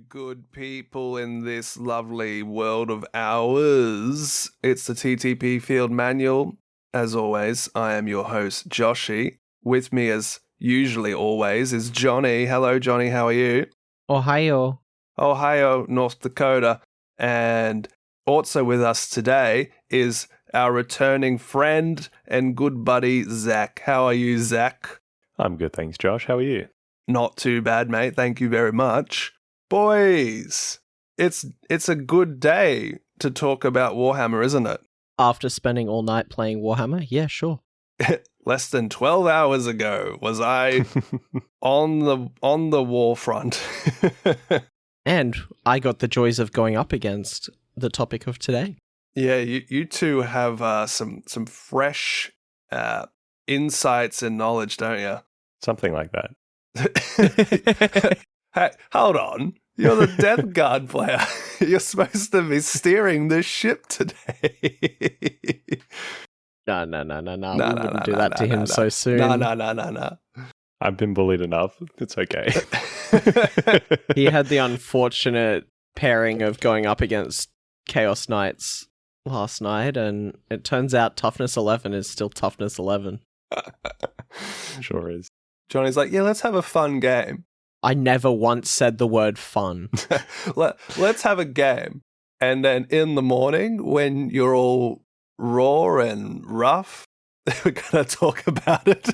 good people in this lovely world of ours. It's the TTP Field Manual. As always, I am your host, Joshy. With me, as usually always, is Jonny. Hello, Jonny. How are you? Ohio. Ohio, North Dakota. And also with us today is our returning friend and good buddy, Zach. How are you, Zach? I'm good, thanks, Josh. How are you? Not too bad, mate. Thank you very much. Boys, it's a good day to talk about Warhammer, isn't it? After spending all night playing Warhammer? Yeah, sure. Less than 12 hours ago was I on the war front. And I got the joys of going up against the topic of today. Yeah, you two have some fresh insights and knowledge, don't you? Something like that. Hey, hold on. You're the Death Guard player. You're supposed to be steering this ship today. No. We wouldn't do that to him so soon. No. I've been bullied enough. It's okay. He had the unfortunate pairing of going up against Chaos Knights last night, and it turns out toughness 11 is still toughness 11. Sure is. Johnny's like, yeah, let's have a fun game. I never once said the word fun. Let's have a game. And then in the morning, when you're all raw and rough, we're going to talk about it.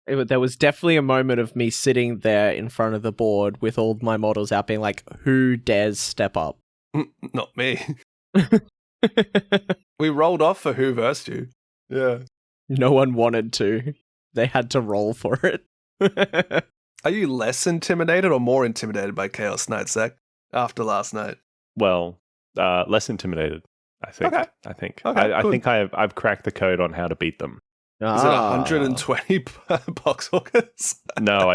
There was definitely a moment of me sitting there in front of the board with all my models out being like, who dares step up? Not me. We rolled off for who versed you. Yeah. No one wanted to. They had to roll for it. Are you less intimidated or more intimidated by Chaos Knights, Zach, after last night? Well, less intimidated, I think. Okay. I think. Okay, I good. think I've cracked the code on how to beat them. Is it 120 box hookers? No,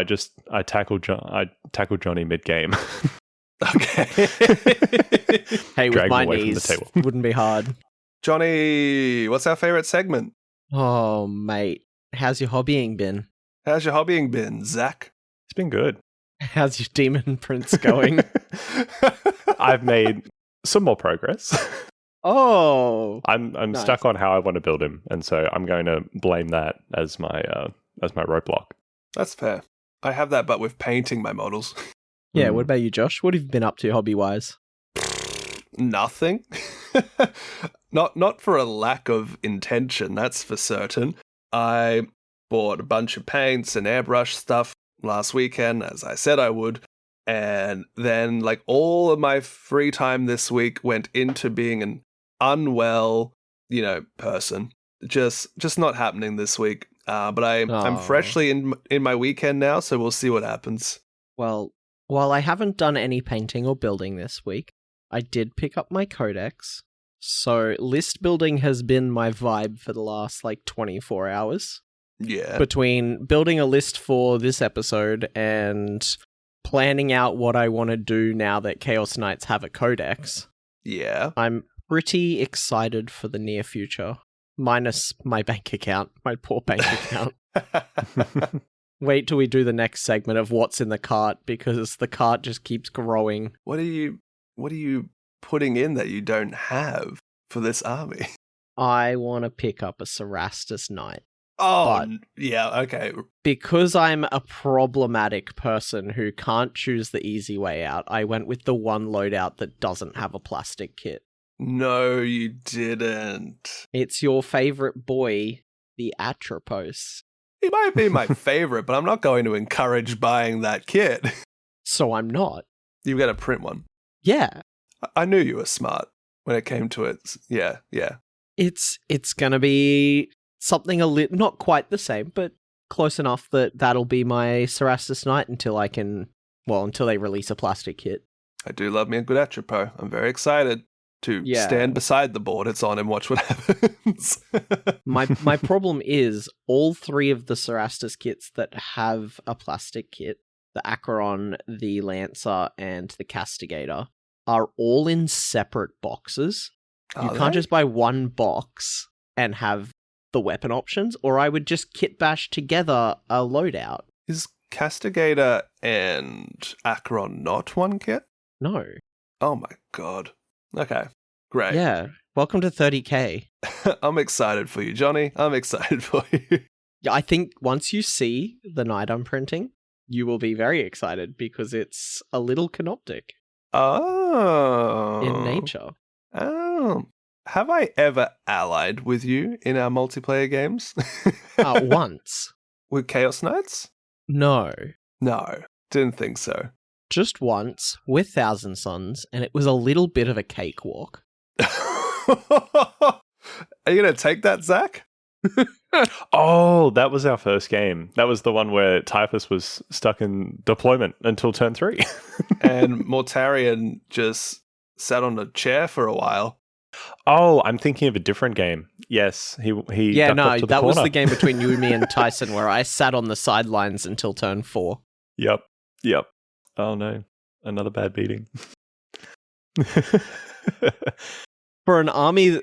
I tackled Jonny mid game. Okay. Hey, with Drag him my away from the knees, table. wouldn't be hard. Johnny, what's our favourite segment? Oh, mate. How's your hobbying been? How's your hobbying been, Zach? It's been good. How's your demon prince going? I've made some more progress. Oh, I'm nice. stuck on how I want to build him, and so I'm going to blame that as my roadblock. That's fair. I have that, but with painting my models. Yeah, what about you, Josh? What have you been up to hobby-wise? Nothing. Not for a lack of intention, that's for certain. I bought a bunch of paints and airbrush stuff last weekend, as I said I would. And then, like, all of my free time this week went into being an unwell, person. Just not happening this week. But I'm freshly in my weekend now, so we'll see what happens. Well, while I haven't done any painting or building this week, I did pick up my codex. So list building has been my vibe for the last, 24 hours. Yeah. Between building a list for this episode and planning out what I want to do now that Chaos Knights have a codex. Yeah. I'm pretty excited for the near future. Minus my bank account, my poor bank account. Wait till we do the next segment of what's in the cart, because the cart just keeps growing. What are you putting in that you don't have for this army? I want to pick up a Astartes Knight. Oh, yeah, okay. Because I'm a problematic person who can't choose the easy way out, I went with the one loadout that doesn't have a plastic kit. No, you didn't. It's your favorite boy, the Atropos. He might be my favorite, but I'm not going to encourage buying that kit. So I'm not. You've got to print one. Yeah. I knew you were smart when it came to it. Yeah. It's gonna be something not quite the same, but close enough that that'll be my Astartes Knight until they release a plastic kit. I do love me a good Atropos. I'm very excited to stand beside the board it's on and watch what happens. My problem is all three of the Astartes kits that have a plastic kit, the Acheron, the Lancer, and the Castigator, are all in separate boxes. You can't just buy one box and have the weapon options, or I would just kit bash together a loadout. Is Castigator and Acheron not one kit? No. Oh my god. Okay, great. Yeah. Welcome to 30k. I'm excited for you, Jonny. I'm excited for you. Yeah, I think once you see the knight I'm printing, you will be very excited because it's a little canoptic Oh. in nature. Oh. Have I ever allied with you in our multiplayer games? Once. With Chaos Knights? No. No, didn't think so. Just once with Thousand Sons, and it was a little bit of a cakewalk. Are you going to take that, Zach? Oh, that was our first game. That was the one where Typhus was stuck in deployment until turn 3. And Mortarion just sat on a chair for a while. Oh, I'm thinking of a different game. Yes, he Yeah, ducked no, off to the that was corner. the game between you, me, and Tyson where I sat on the sidelines until turn 4. Yep. Oh no, another bad beating. For an army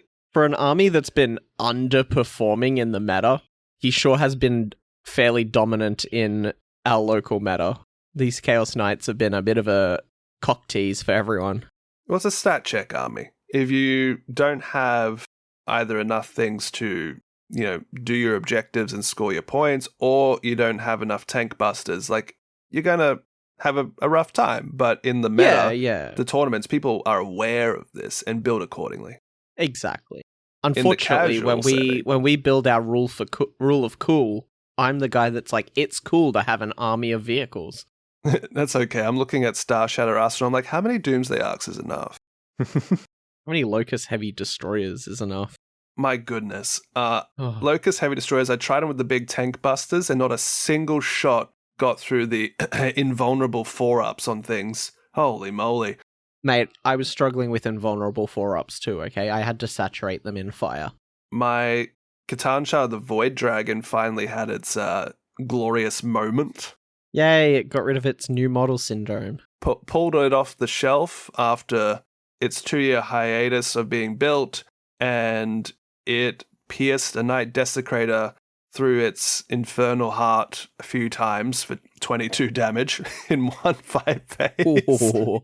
that's been underperforming in the meta, he sure has been fairly dominant in our local meta. These Chaos Knights have been a bit of a cock tease for everyone. What's a stat check army? If you don't have either enough things to, do your objectives and score your points, or you don't have enough tank busters, like, you're going to have a rough time. But in the meta, the tournaments, people are aware of this and build accordingly. Exactly. Unfortunately, when we build our rule of cool, I'm the guy that's like, it's cool to have an army of vehicles. That's okay. I'm looking at Star Shatter Arsenal. I'm like, how many Doomsday Arcs is enough? How many Locust Heavy Destroyers is enough? My goodness. Locust Heavy Destroyers, I tried them with the big tank busters and not a single shot got through the invulnerable 4-ups on things. Holy moly. Mate, I was struggling with invulnerable 4-ups too, okay? I had to saturate them in fire. My Katancha the Void Dragon finally had its glorious moment. Yay, it got rid of its new model syndrome. Pulled it off the shelf after its 2-year hiatus of being built, and it pierced a Knight Desecrator through its infernal heart a few times for 22 damage in one fight phase.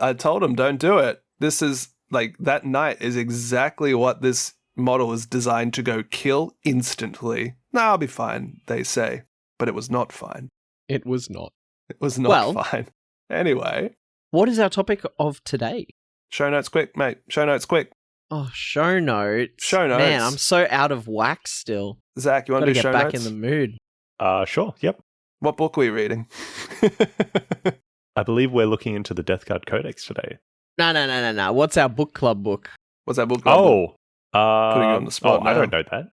I told him, don't do it. This is, like, that Knight is exactly what this model is designed to go kill instantly. Nah, I'll be fine, they say. But it was not fine. It was not. It was not fine. Anyway. What is our topic of today? Show notes quick, mate. Show notes quick. Oh, show notes. Show notes. Man, I'm so out of whack still. Zach, you want to do show notes? Gotta get back in the mood. Sure, yep. What book are we reading? I believe we're looking into the Death Guard Codex today. No. What's our book club book? What's our book club book? Putting you on the spot now. I don't know that.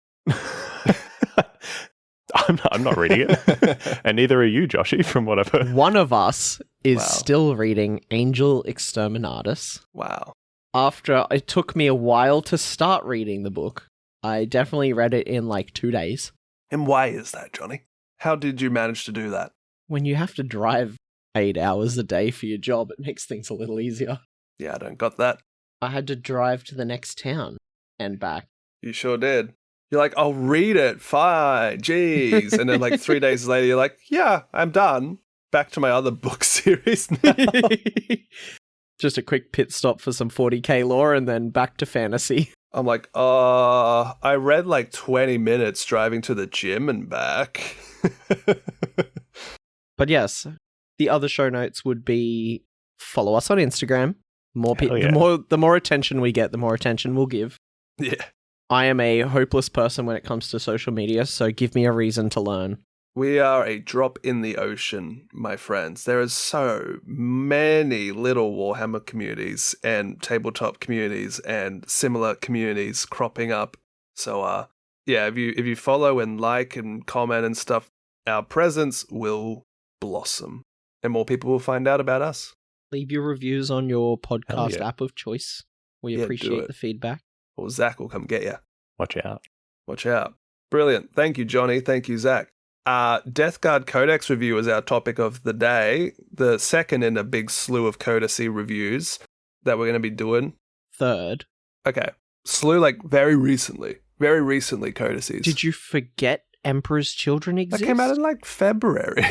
I'm not reading it. And neither are you, Joshy, from what I've heard. One of us is still reading Angel Exterminatus. Wow. After it took me a while to start reading the book, I definitely read it in like 2 days. And why is that, Jonny? How did you manage to do that? When you have to drive 8 hours a day for your job, it makes things a little easier. Yeah, I don't got that. I had to drive to the next town and back. You sure did. You're like, I'll read it. Fine. Jeez. And then like 3 days later, you're like, yeah, I'm done. Back to my other book series now. Just a quick pit stop for some 40k lore and then back to fantasy. I'm like, I read like 20 minutes driving to the gym and back. But yes, the other show notes would be follow us on Instagram. The more attention we get, the more attention we'll give. Yeah. I am a hopeless person when it comes to social media, so give me a reason to learn. We are a drop in the ocean, my friends. There is so many little Warhammer communities and tabletop communities and similar communities cropping up. So, if you follow and like and comment and stuff, our presence will blossom and more people will find out about us. Leave your reviews on your podcast app of choice. We appreciate the feedback. Or Zach will come get you. Watch out. Watch out. Brilliant. Thank you, Jonny. Thank you, Zach. Death Guard Codex review is our topic of the day. The second in a big slew of courtesy reviews that we're going to be doing. Third. Okay. Slew, like, very recently courtesies. Did you forget Emperor's Children exist? That came out in, like, February.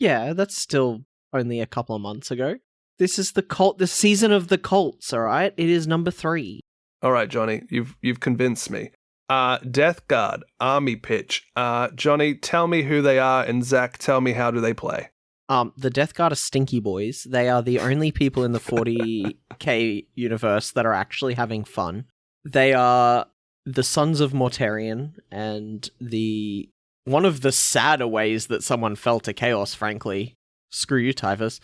Yeah, that's still only a couple of months ago. This is the season of the cults, all right? It is number 3. All right, Jonny, you've convinced me. Death Guard, Army Pitch. Jonny, tell me who they are, and Zach, tell me how do they play. The Death Guard are stinky boys. They are the only people in the 40k universe that are actually having fun. They are the sons of Mortarion, and one of the sadder ways that someone fell to chaos, frankly. Screw you, Typhus.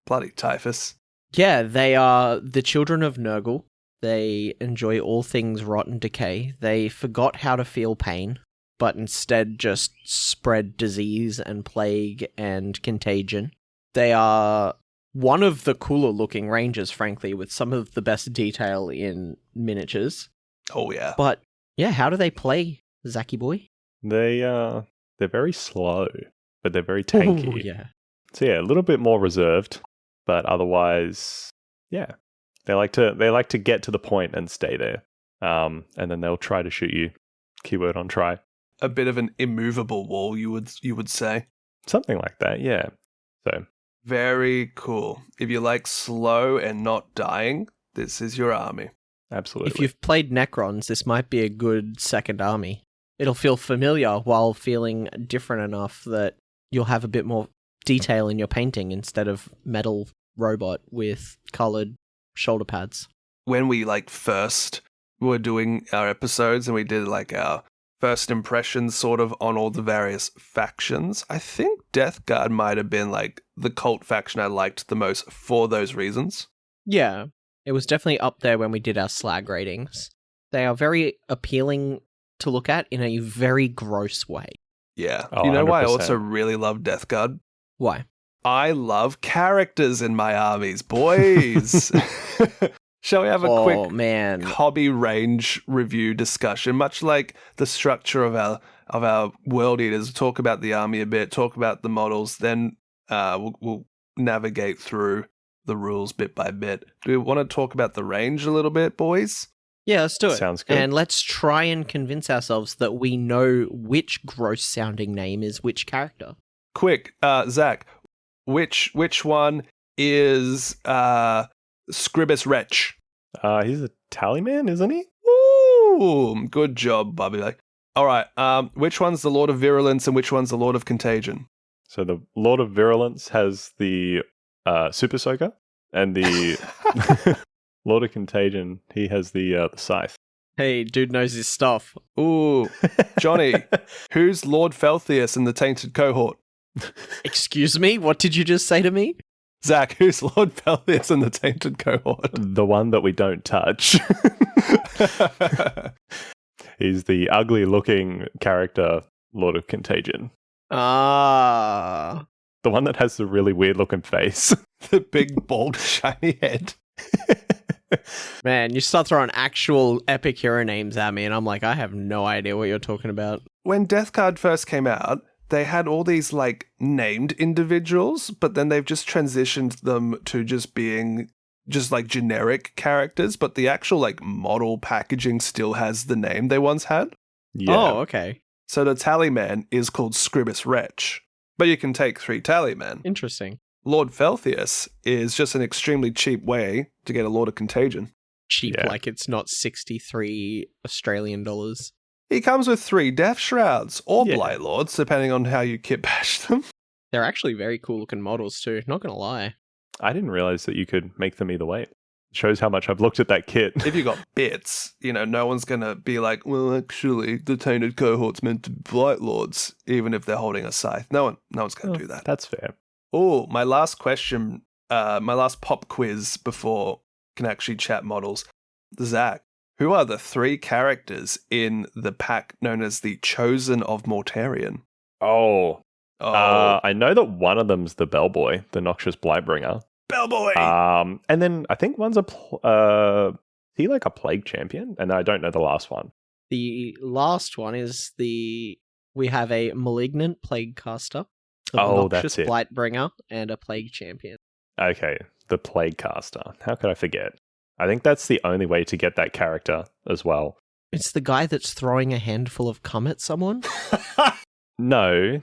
Bloody Typhus. Yeah, they are the children of Nurgle. They enjoy all things rot and decay. They forgot how to feel pain, but instead just spread disease and plague and contagion. They are one of the cooler looking rangers, frankly, with some of the best detail in miniatures. Oh, yeah. But, yeah, how do they play, Zachy boy? They're very slow, but they're very tanky. Ooh, yeah. So yeah, a little bit more reserved, but otherwise, yeah. They like to get to the point and stay there. And then they'll try to shoot you. Keyword on try. A bit of an immovable wall, you would say. Something like that, yeah. So very cool. If you like slow and not dying, this is your army. Absolutely. If you've played Necrons, this might be a good second army. It'll feel familiar while feeling different enough that you'll have a bit more detail in your painting instead of metal robot with coloured shoulder pads. When we first were doing our episodes and we did our first impressions sort of on all the various factions, I think Death Guard might have been the cult faction I liked the most for those reasons. Yeah, it was definitely up there when we did our slag ratings. They are very appealing to look at in a very gross way. Yeah. Oh, you know 100%. why I also really love Death Guard? Why? I love characters in my armies, boys. Shall we have a quick hobby range review discussion, much like the structure of our world eaters? Talk about the army a bit, talk about the models, then we'll navigate through the rules bit by bit. Do we want to talk about the range a little bit, boys? Yeah, let's do it. Sounds good. And let's try and convince ourselves that we know which gross-sounding name is which character. Quick, Zach, which one is Scribus Wretch? He's a tallyman, isn't he? Ooh, good job, Bobby. All right, which one's the Lord of Virulence and which one's the Lord of Contagion? So the Lord of Virulence has the Super Soaker, and the Lord of Contagion, he has the Scythe. Hey, dude knows his stuff. Ooh, Jonny, who's Lord Felthius in the Tainted Cohort? Excuse me? What did you just say to me? Zach, who's Lord Felthius in the Tainted Cohort? The one that we don't touch. He's the ugly-looking character, Lord of Contagion. Ah. The one that has the really weird-looking face. The big, bald, shiny head. Man, you start throwing actual epic hero names at me, and I'm like, I have no idea what you're talking about. When Death Guard first came out, they had all these named individuals, but then they've just transitioned them to just being just generic characters, but the actual model packaging still has the name they once had. Yeah. Oh, okay. So the Tallyman is called Scribus Wretch, but you can take 3 Tallymen. Interesting. Lord Felthius is just an extremely cheap way to get a Lord of Contagion. Cheap, Yeah. like it's not 63 Australian dollars. He comes with 3 Death Shrouds, or Yeah. Blight Lords, depending on how you kit bash them. They're actually very cool looking models too, not gonna lie. I didn't realize that you could make them either way. It shows how much I've looked at that kit. If you got bits, no one's going to be like, well, actually, the Tainted Cohort's meant to be Blight Lords, even if they're holding a scythe. No one's going to do that. That's fair. Oh, my last question, my last pop quiz before we can actually chat models. Zach, who are the 3 characters in the pack known as the Chosen of Mortarion? Oh. Oh, I know that one of them's the Bellboy, the Noxious Blightbringer. Bellboy! And then I think one's is he a Plague Champion? And I don't know the last one. The last one is we have a Malignant Plague Caster, a Oh, Noxious that's it. Blightbringer, and a Plague Champion. Okay, the Plague Caster. How could I forget? I think that's the only way to get that character as well. It's the guy that's throwing a handful of cum at someone? No,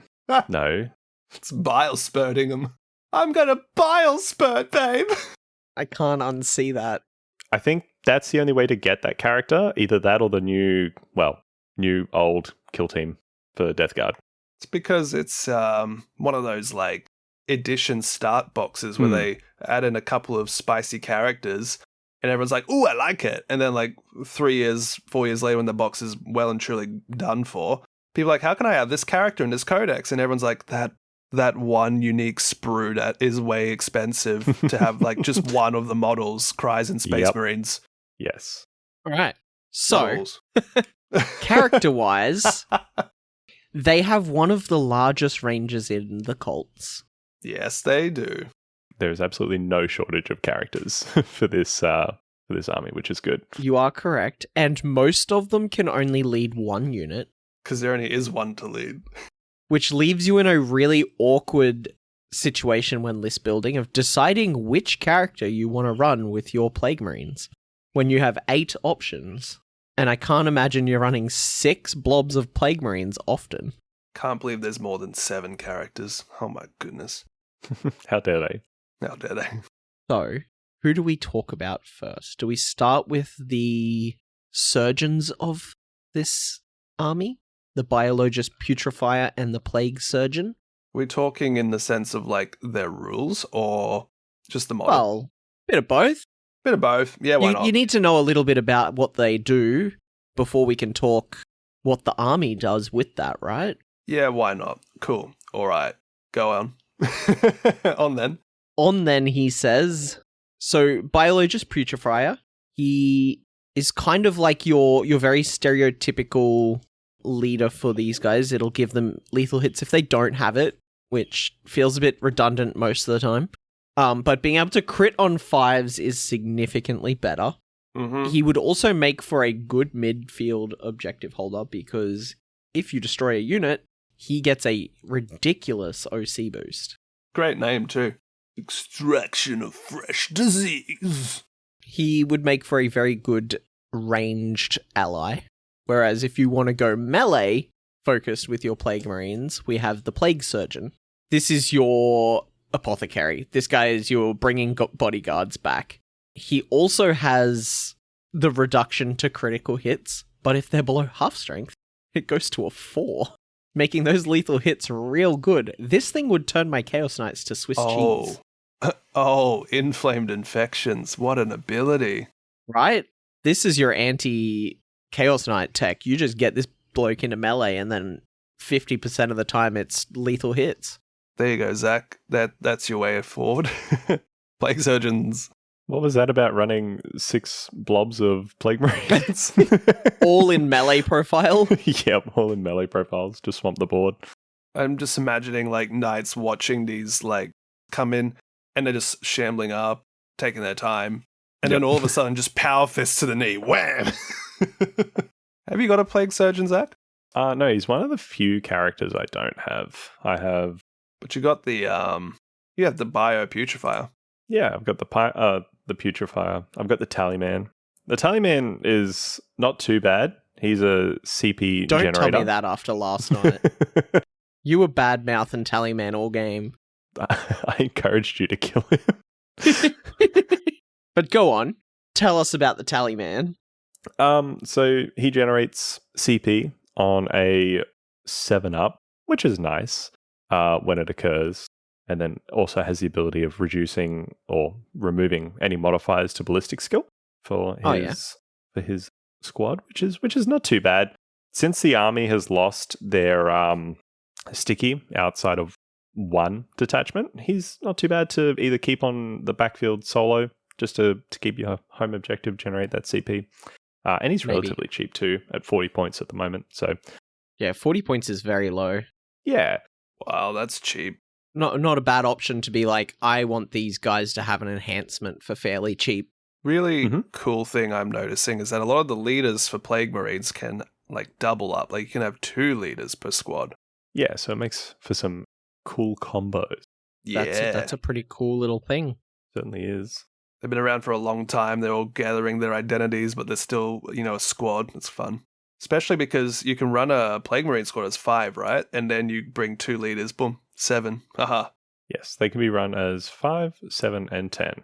No. It's bile spurting him. I'm gonna bile spurt, babe. I can't unsee that. I think that's the only way to get that character. Either that or the new old kill team for Death Guard. It's because it's one of those like edition start boxes where they add in a couple of spicy characters and everyone's like, ooh, I like it. And then like 4 years later when the box is well and truly done for, people are like, how can I have this character in this codex? And everyone's like, that one unique sprue that is way expensive to have like just one of the models, Cries and Space Marines. Yes. All right. So, character-wise, they have one of the largest ranges in the cults. Yes, they do. There's absolutely no shortage of characters for this army, which is good. You are correct. And most of them can only lead one unit. Because there only is one to lead. Which leaves you in a really awkward situation when list building of deciding which character you want to run with your Plague Marines. When you have 8 options. And I can't imagine you're running 6 blobs of Plague Marines often. Can't believe there's more than 7 characters. Oh my goodness. How dare they? How dare they? So, who do we talk about first? Do we start with the surgeons of this army? The Biologist Putrefier and the Plague Surgeon? We're talking in the sense of like their rules or just the model? Well, bit of both. Bit of both. Yeah, why not? You need to know a little bit about what they do before we can talk what the army does with that, right? Yeah, why not? Cool. All right. Go on. On then. On then, he says, so Biologist Putrefier, he is kind of like your very stereotypical leader for these guys. It'll give them lethal hits if they don't have it, which feels a bit redundant most of the time. But being able to crit on 5s is significantly better. Mm-hmm. He would also make for a good midfield objective holder because if you destroy a unit, he gets a ridiculous OC boost. Great name too. Extraction of fresh disease. He would make for a very good ranged ally. Whereas if you want to go melee focused with your Plague Marines, we have the Plague Surgeon. This is your apothecary. This guy is your bringing bodyguards back. He also has the reduction to critical hits, but if they're below half strength, it goes to a 4, making those lethal hits real good. This thing would turn my Chaos Knights to Swiss cheese. Oh, inflamed infections. What an ability. Right? This is your anti-Chaos Knight tech. You just get this bloke into melee and then 50% of the time it's lethal hits. There you go, Zach. That's your way forward. Plague Surgeons. What was that about running 6 blobs of Plague Marines? All in melee profile? Yep, all in melee profiles to swamp the board. I'm just imagining like knights watching these like come in and they're just shambling up, taking their time, and then all of a sudden just power fists to the knee. Wham! Have you got a Plague Surgeon, Zach? No, he's one of the few characters I don't have. I have... But you got the, you have the Bio Putrefier. Yeah, I've got the Putrefier. I've got the Tallyman. The Tallyman is not too bad. He's a CP Don't generator. tell me that after last night. You were badmouthing Tallyman all game. I encouraged you to kill him. But go on. Tell us about the Tallyman. So he generates CP on a 7-up, which is nice when it occurs. And then also has the ability of reducing or removing any modifiers to ballistic skill for his squad, which is not too bad. Since the army has lost their sticky outside of one detachment, he's not too bad to either keep on the backfield solo just to keep your home objective, generate that CP. And he's relatively cheap too, at 40 points at the moment. So yeah, 40 points is very low. Yeah. Wow, that's cheap. Not a bad option to be like, I want these guys to have an enhancement for fairly cheap. Really cool thing I'm noticing is that a lot of the leaders for Plague Marines can like double up. Like you can have 2 leaders per squad. Yeah, so it makes for some cool combos. Yeah. That's a pretty cool little thing. Certainly is. They've been around for a long time. They're all gathering their identities, but they're still, a squad. It's fun. Especially because you can run a Plague Marine squad as 5, right? And then you bring 2 leaders, boom, 7. Haha. Yes, they can be run as 5, 7, and 10.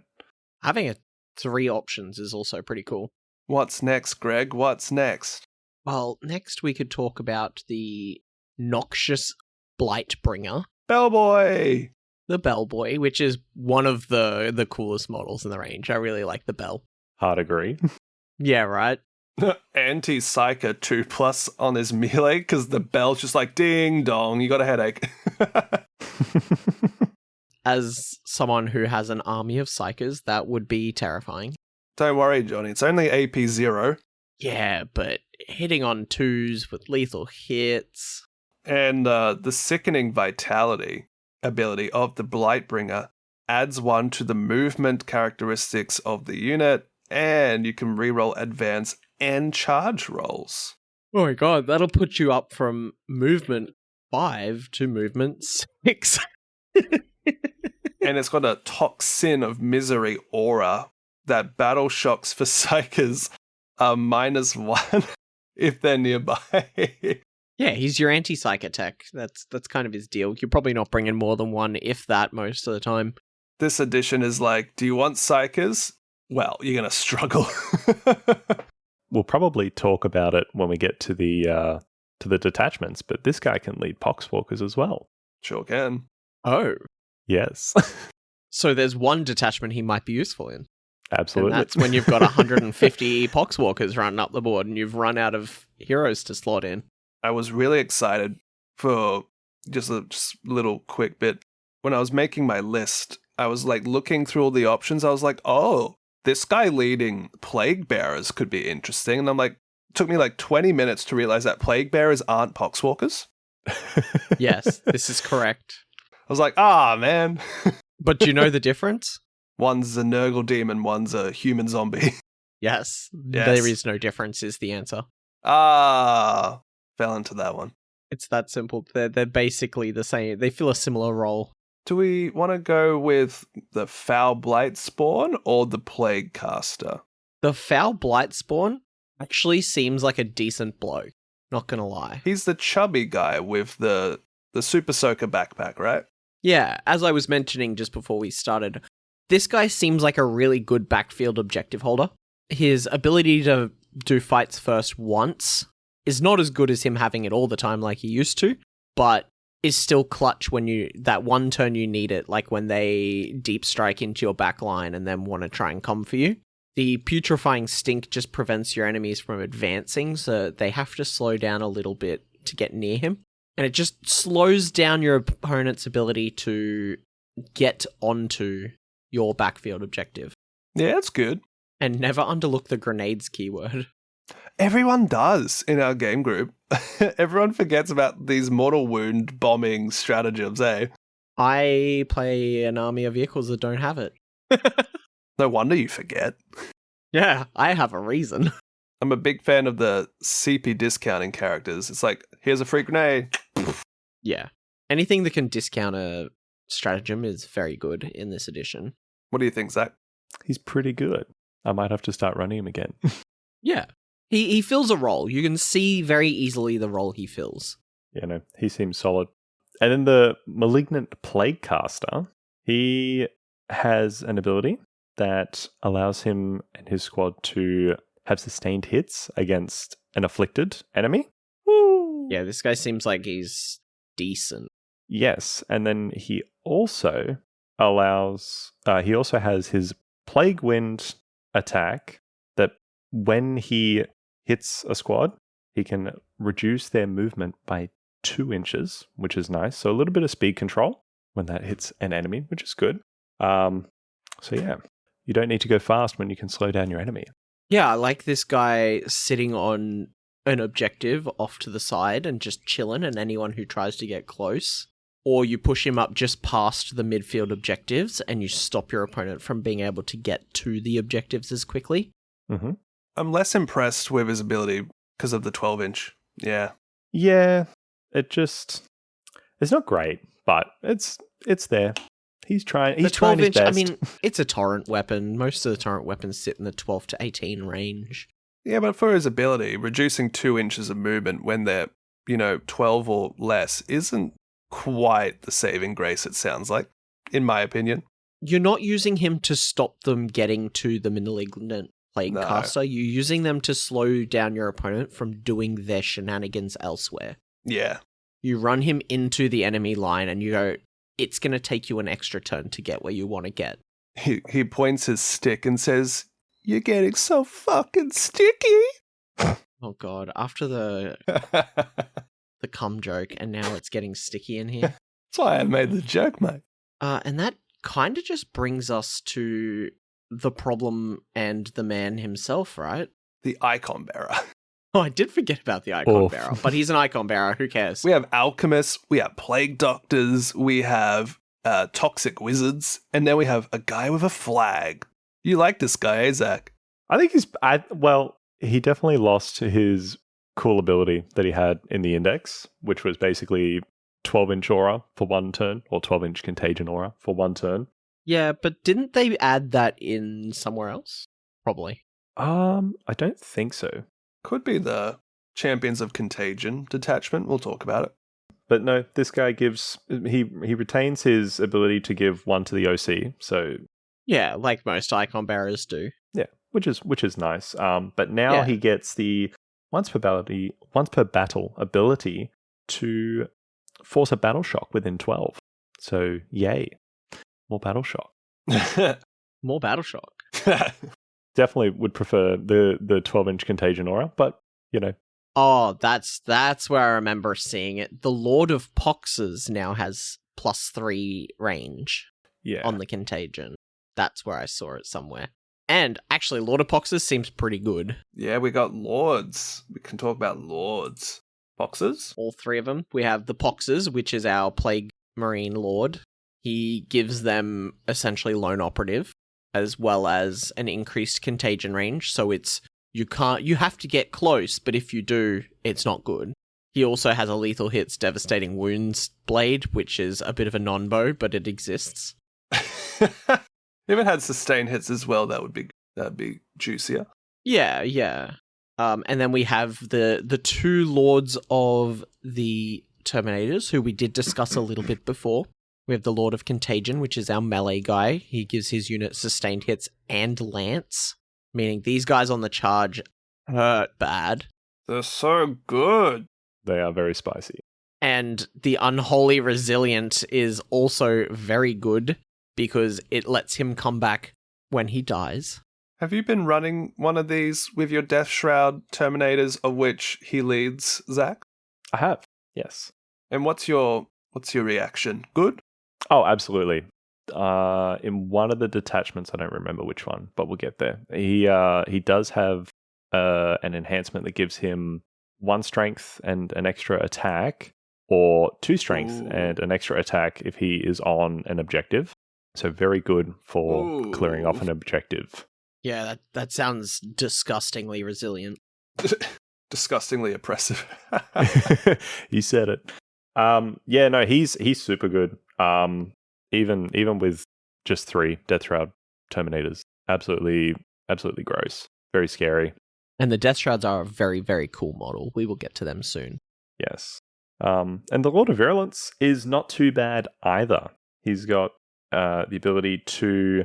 Having 3 options is also pretty cool. What's next, Greg? What's next? Well, next we could talk about the Noxious Blightbringer, Bellboy! the Bellboy, which is one of the coolest models in the range. I really like the Bell. Hard agree. Yeah, right? Anti-Psyker 2+ on his melee, because the bell's just like, ding dong, you got a headache. As someone who has an army of Psykers, that would be terrifying. Don't worry, Jonny, it's only AP 0. Yeah, but hitting on 2s with lethal hits. And the Sickening Vitality ability of the Blightbringer adds 1 to the movement characteristics of the unit, and you can reroll advance and charge rolls. Oh my god, that'll put you up from movement 5 to movement 6. And it's got a Toxin of Misery aura that battle shocks for Psykers are -1 if they're nearby. Yeah, he's your anti-psych attack. That's kind of his deal. You're probably not bringing more than 1, if that, most of the time. This edition is like, do you want Psykers? Well, you're going to struggle. We'll probably talk about it when we get to the detachments, but this guy can lead Poxwalkers as well. Sure can. Oh. Yes. So there's one detachment he might be useful in. Absolutely. And that's when you've got 150 Poxwalkers running up the board and you've run out of heroes to slot in. I was really excited for just a little quick bit. When I was making my list, I was like looking through all the options. I was like, oh, this guy leading Plague Bearers could be interesting. And I'm like, it took me like 20 minutes to realize that Plague Bearers aren't Poxwalkers. Yes, this is correct. I was like, man. But do you know the difference? One's a Nurgle demon, one's a human zombie. Yes. Yes. There is no difference is the answer. Fell into that one. It's that simple. They're basically the same. They fill a similar role. Do we want to go with the Foul Blight Spawn or the Plague Caster? The Foul Blight Spawn actually seems like a decent bloke. Not gonna lie. He's the chubby guy with the Super Soaker backpack, right? Yeah, as I was mentioning just before we started, this guy seems like a really good backfield objective holder. His ability to do fights first once is not as good as him having it all the time like he used to, but is still clutch when that one turn you need it, like when they deep strike into your back line and then want to try and come for you. The putrefying stink just prevents your enemies from advancing, so they have to slow down a little bit to get near him. And it just slows down your opponent's ability to get onto your backfield objective. Yeah, that's good. And never underlook the grenades keyword. Everyone does in our game group. Everyone forgets about these mortal wound bombing stratagems, eh? I play an army of vehicles that don't have it. No wonder you forget. Yeah, I have a reason. I'm a big fan of the CP discounting characters. It's like, here's a free grenade. Yeah. Anything that can discount a stratagem is very good in this edition. What do you think, Zach? He's pretty good. I might have to start running him again. Yeah. He fills a role. You can see very easily the role he fills. Yeah, no, he seems solid. And then the Malignant Plague Caster, he has an ability that allows him and his squad to have sustained hits against an afflicted enemy. Woo! Yeah, this guy seems like he's decent. Yes, and then he also has his Plague Wind attack that when he hits a squad, he can reduce their movement by 2 inches, which is nice. So a little bit of speed control when that hits an enemy, which is good. So yeah, you don't need to go fast when you can slow down your enemy. Yeah, I like this guy sitting on an objective off to the side and just chilling, and anyone who tries to get close. Or you push him up just past the midfield objectives and you stop your opponent from being able to get to the objectives as quickly. Mm-hmm. I'm less impressed with his ability because of the 12-inch. Yeah. Yeah, it's not great, but it's there. He's trying his best. I mean, it's a torrent weapon. Most of the torrent weapons sit in the 12 to 18 range. Yeah, but for his ability, reducing 2 inches of movement when they're, 12 or less isn't quite the saving grace, it sounds like, in my opinion. You're not using him to stop them getting to the malignant plague No. caster. You're using them to slow down your opponent from doing their shenanigans elsewhere. Yeah. You run him into the enemy line and you go, it's going to take you an extra turn to get where you want to get. He points his stick and says, "You're getting so fucking sticky." Oh god, after the cum joke, and now it's getting sticky in here. That's why I made the joke, mate. And that kind of just brings us to the problem and the man himself, right? The icon bearer. Oh, I did forget about the icon bearer, but he's an icon bearer. Who cares? We have alchemists, we have plague doctors, we have toxic wizards, and then we have a guy with a flag. You like this guy, eh, Zach? I think he definitely lost his cool ability that he had in the index, which was basically 12-inch aura for 1 turn, or 12-inch contagion aura for 1 turn. Yeah, but didn't they add that in somewhere else? Probably. I don't think so. Could be the Champions of Contagion detachment. We'll talk about it. But no, this guy he retains his ability to give 1 to the OC, so Yeah, like most icon bearers do. yeah, which is nice. But now he gets the once per battle ability to force a battle shock within 12. So yay, more battle shock. More battle shock. Definitely would prefer the 12-inch contagion aura, but Oh, that's where I remember seeing it. The Lord of Poxes now has +3 range on the contagion. That's where I saw it somewhere. And actually, Lord of Poxes seems pretty good. Yeah, we got lords. We can talk about lords. Boxes? All 3 of them. We have the Poxes, which is our Plague Marine Lord. He gives them essentially lone operative, as well as an increased contagion range. So you have to get close, but if you do, it's not good. He also has a lethal hits, devastating wounds blade, which is a bit of a non-bow, but it exists. If it had sustained hits as well, that'd be juicier. Yeah. And then we have the 2 lords of the Terminators, who we did discuss a little bit before. We have the Lord of Contagion, which is our melee guy. He gives his unit sustained hits and lance, meaning these guys on the charge hurt bad. They're so good. they are very spicy. And the Unholy Resilient is also very good because it lets him come back when he dies. Have you been running one of these with your Death Shroud Terminators, of which he leads, Zach? I have, yes. And what's your reaction? Good? Oh, absolutely. In one of the detachments, I don't remember which one, but we'll get there. He does have an enhancement that gives him 1 strength and an extra attack, or 2 strength and an extra attack if he is on an objective. So very good for clearing off an objective. Yeah, that sounds disgustingly resilient. Disgustingly oppressive. You said it. Yeah, no, he's super good. Even with just 3 Death Shroud Terminators, absolutely gross, very scary. And the Death Shrouds are a very, very cool model. We will get to them soon. Yes. And the Lord of Virulence is not too bad either. He's got the ability to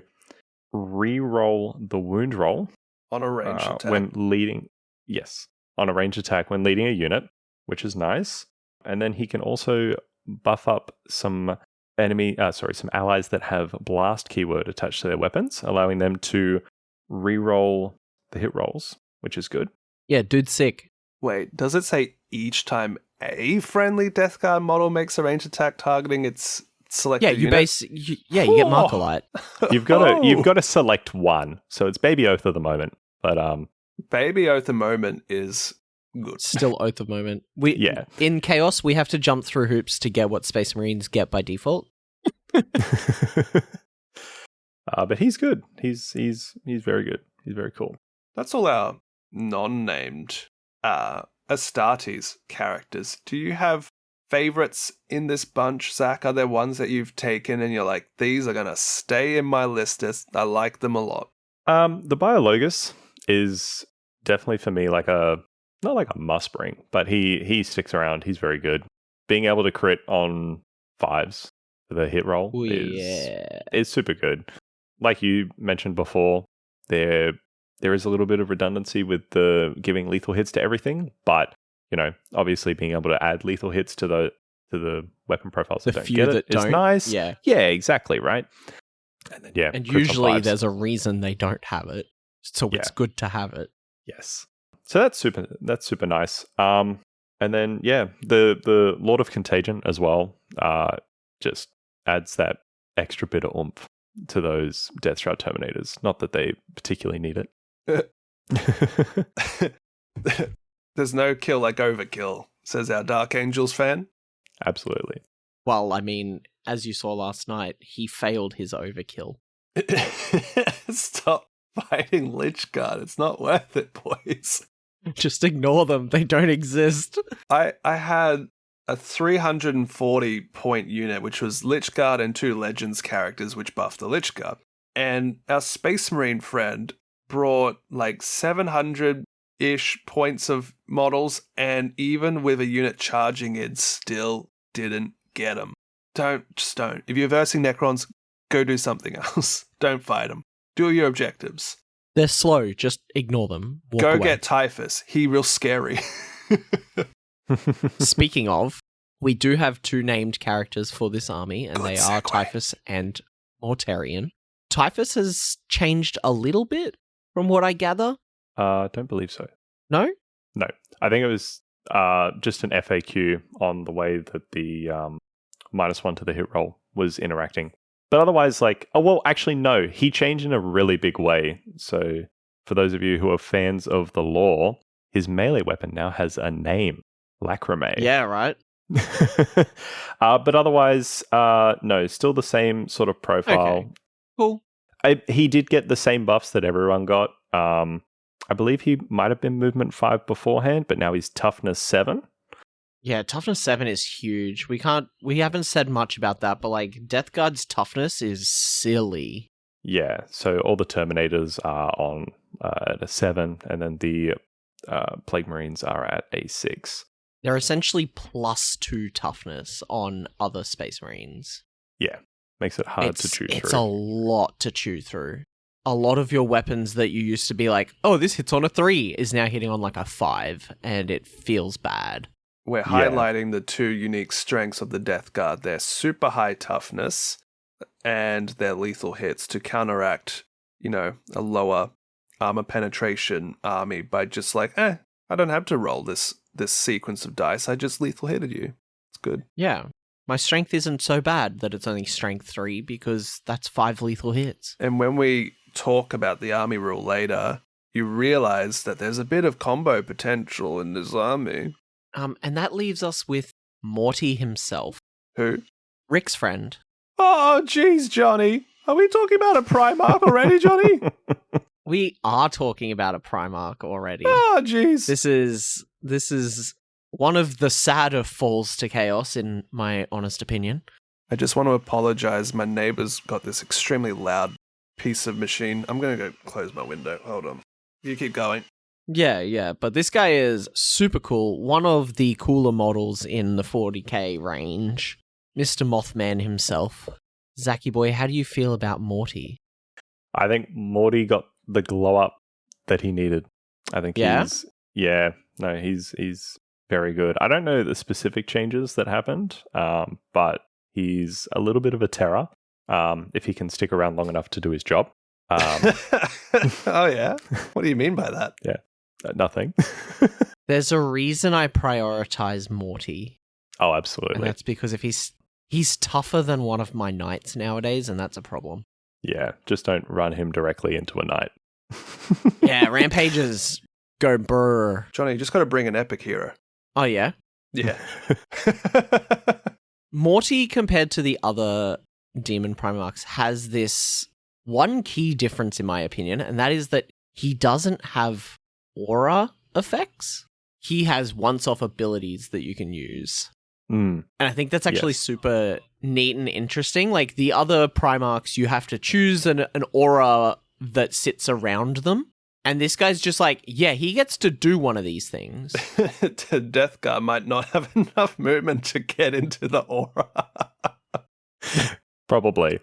re-roll the wound roll On a range attack. when leading. Yes, on a range attack when leading a unit, which is nice. And then he can also buff up some allies that have blast keyword attached to their weapons, allowing them to re-roll the hit rolls, which is good. Yeah, dude's sick. Wait, does it say each time a friendly Death Guard model makes a range attack targeting its selected unit? You get Markerlight. You've got to select one, so it's Baby Oath at the moment. But Baby Oath at the moment is good. Still Oath of Moment. In Chaos, we have to jump through hoops to get what Space Marines get by default. But he's good. He's very good. He's very cool. That's all our non-named Astartes characters. Do you have favorites in this bunch, Zach? Are there ones that you've taken and you're like, these are going to stay in my list? I like them a lot. The Biologus is definitely for me like not like a must bring, but he sticks around. He's very good. Being able to crit on 5s for the hit roll is super good. Like you mentioned before, there is a little bit of redundancy with the giving lethal hits to everything, but obviously being able to add lethal hits to the weapon profiles that don't get it is nice. Yeah, exactly, right. And then and usually there's a reason they don't have it, so it's good to have it. Yes. So that's super nice. And then the Lord of Contagion as well just adds that extra bit of oomph to those Death Shroud Terminators. Not that they particularly need it. There's no kill like overkill, says our Dark Angels fan. Absolutely. Well, I mean, as you saw last night, he failed his overkill. Stop fighting Lichguard. It's not worth it, boys. Just ignore them. They don't exist. I had a 340 point unit, which was Lichguard and 2 Legends characters, which buffed the Lichguard. And our Space Marine friend brought like 700-ish points of models, and even with a unit charging, it still didn't get them. Just don't. If you're versing Necrons, go do something else. Don't fight them. Do your objectives. They're slow. Just ignore them. Go away. Get Typhus. He real scary. Speaking of, we do have 2 named characters for this army, and they are Typhus and Mortarion. Typhus has changed a little bit, from what I gather. Don't believe so. No? No. I think it was just an FAQ on the way that the -1 to the hit roll was interacting. But otherwise, actually, no. He changed in a really big way. So, for those of you who are fans of the lore, his melee weapon now has a name. Lacrimae. Yeah, right. But otherwise, no. Still the same sort of profile. Okay. Cool. He did get the same buffs that everyone got. I believe he might have been movement 5 beforehand, but now he's toughness 7. Yeah, toughness 7 is huge. We haven't said much about that, but Death Guard's toughness is silly. Yeah, so all the Terminators are on at a 7, and then the Plague Marines are at a 6. They're essentially +2 toughness on other Space Marines. Yeah, makes it hard to chew through. It's a lot to chew through. A lot of your weapons that you used to be like, oh, this hits on a 3, is now hitting on a 5, and it feels bad. We're highlighting the 2 unique strengths of the Death Guard. Their super high toughness and their lethal hits to counteract, a lower armor penetration army by just I don't have to roll this sequence of dice. I just lethal hitted you. It's good. Yeah. My strength isn't so bad that it's only strength 3 because that's 5 lethal hits. And when we talk about the army rule later, you realize that there's a bit of combo potential in this army. And that leaves us with Morty himself. Who? Rick's friend. Oh, jeez, Jonny. Are we talking about a Primarch already, Jonny? We are talking about a Primarch already. Oh, jeez. This is one of the sadder falls to chaos, in my honest opinion. I just want to apologize. My neighbor's got this extremely loud piece of machine. I'm going to go close my window. Hold on. You keep going. Yeah, but this guy is super cool. One of the cooler models in the 40k range. Mr. Mothman himself. Zachy boy, how do you feel about Morty? I think Morty got the glow up that he needed. I think he's very good. I don't know the specific changes that happened, but he's a little bit of a terror if he can stick around long enough to do his job. Oh, yeah? What do you mean by that? Yeah, nothing. There's a reason I prioritize Morty. Oh, absolutely. And that's because if he's tougher than one of my knights nowadays, and that's a problem. Yeah, just don't run him directly into a knight. Yeah, rampages go brr. Jonny, you just got to bring an epic hero. Oh, yeah? Yeah. Morty, compared to the other Demon Primarchs, has this one key difference, in my opinion, and that is that he doesn't have aura effects. He has once-off abilities that you can use. Mm. And I think that's actually super neat and interesting. Like, the other Primarchs, you have to choose an aura that sits around them. And this guy's just like, yeah, he gets to do one of these things. The Death Guard might not have enough movement to get into the aura. Probably.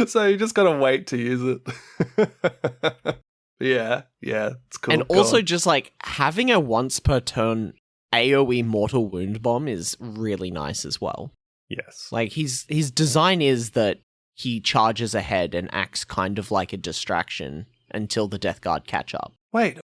So you just gotta wait to use it. Yeah, it's cool. And also just like having a once per turn AoE mortal wound bomb is really nice as well. Yes. Like his design is that he charges ahead and acts kind of like a distraction until the Death Guard catch up. Wait,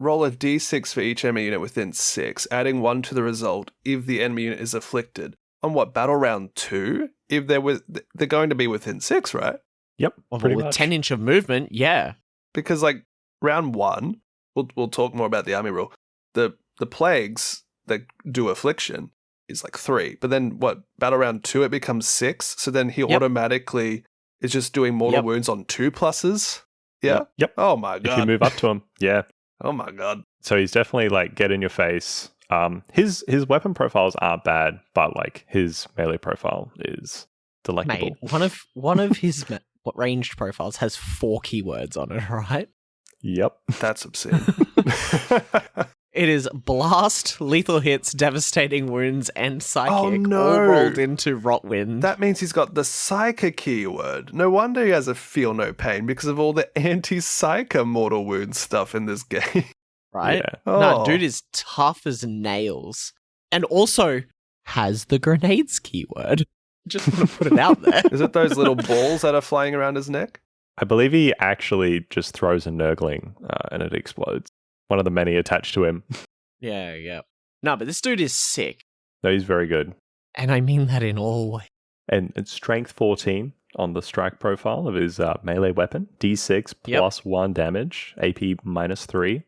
roll a d6 for each enemy unit within 6, adding 1 to the result if the enemy unit is afflicted. On what, battle round 2? If they're going to be within 6, right? Yep. Well, Pretty with much. 10 inch of movement, yeah. Because like round 1, we'll talk more about the army rule. The plagues that do affliction is like 3, but then what? Battle round 2 it becomes 6. So then he automatically is just doing mortal wounds on 2 pluses. Yeah. Yep. Oh my god. If you move up to him, yeah. Oh my god. So he's definitely like get in your face. His weapon profiles aren't bad, but like his melee profile is delectable. Mate, one of his ranged profiles has 4 keywords on it, right? Yep. That's obscene. It is blast, lethal hits, devastating wounds, and psychic, Oh, no. all rolled into Rotwind. That means he's got the Psyker keyword. No wonder he has a feel no pain because of all the anti-Psyker mortal wound stuff in this game. Right? Yeah. No, Oh. dude is tough as nails. And also has the grenades keyword. Just want to put it out there. Is it those little balls that are flying around his neck? I believe he actually just throws a Nurgling and it explodes. One of the many attached to him. Yeah. No, but this dude is sick. No, he's very good. And I mean that in all ways. And it's strength 14 on the strike profile of his melee weapon. D6 plus 1 damage. AP minus 3.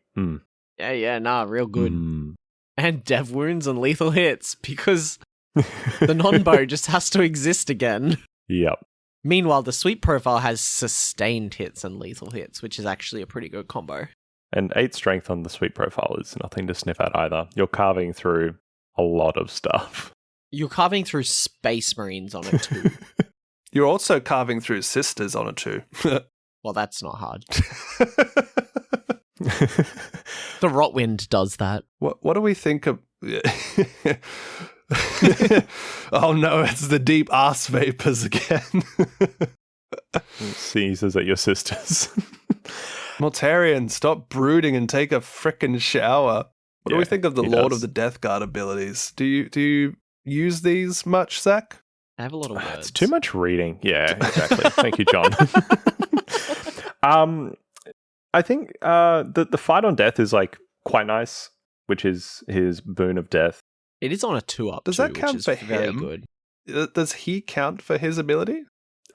Yeah, real good. Mm. And dev wounds and lethal hits because the non-bow just has to exist again. Yep. Meanwhile, the sweep profile has sustained hits and lethal hits, which is actually a pretty good combo. And 8 strength on the sweep profile is nothing to sniff at either. You're carving through a lot of stuff. You're carving through Space Marines on it too. You're also carving through sisters on it too. Well, that's not hard. The Rotwind does that. What do we think of... Oh no, it's the deep ass vapors again. Sneezes at your sisters. Mortarion, stop brooding and take a frickin' shower. What do we think of the Lord of the Death Guard abilities? Do you use these much, Zach? I have a lot of words. It's too much reading. Yeah, exactly. Thank you, John. I think the fight on death is like quite nice, which is his boon of death. It is on a 2-up. Does too, that count which is for very him? good. Does he count for his ability?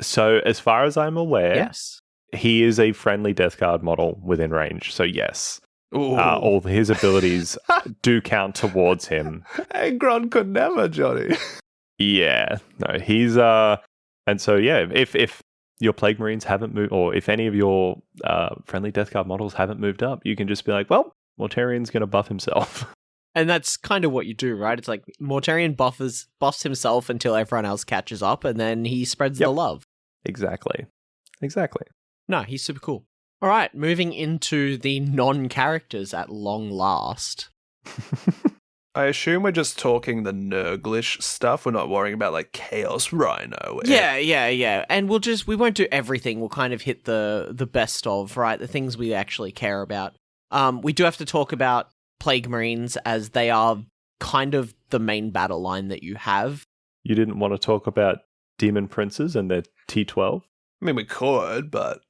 So as far as I'm aware, Yes. he is a friendly Death Guard model within range. So yes, Ooh. all his abilities do count towards him. Angron could never, Johnny. Yeah, no, he's and so yeah, if your Plague Marines haven't moved, or if any of your friendly Death Guard models haven't moved up, you can just be like, well, Mortarion's going to buff himself. And that's kind of what you do, right? It's like Mortarion buffs himself until everyone else catches up, and then he spreads the love. Exactly. No, he's super cool. All right, moving into the non-characters at long last. I assume we're just talking the Nurglish stuff. We're not worrying about like Chaos Rhino. Yeah. And we won't do everything. We'll kind of hit the best of, right? The things we actually care about. We do have to talk about Plague Marines as they are kind of the main battle line that you have. You didn't want to talk about Demon Princes and their T12? I mean, we could, but...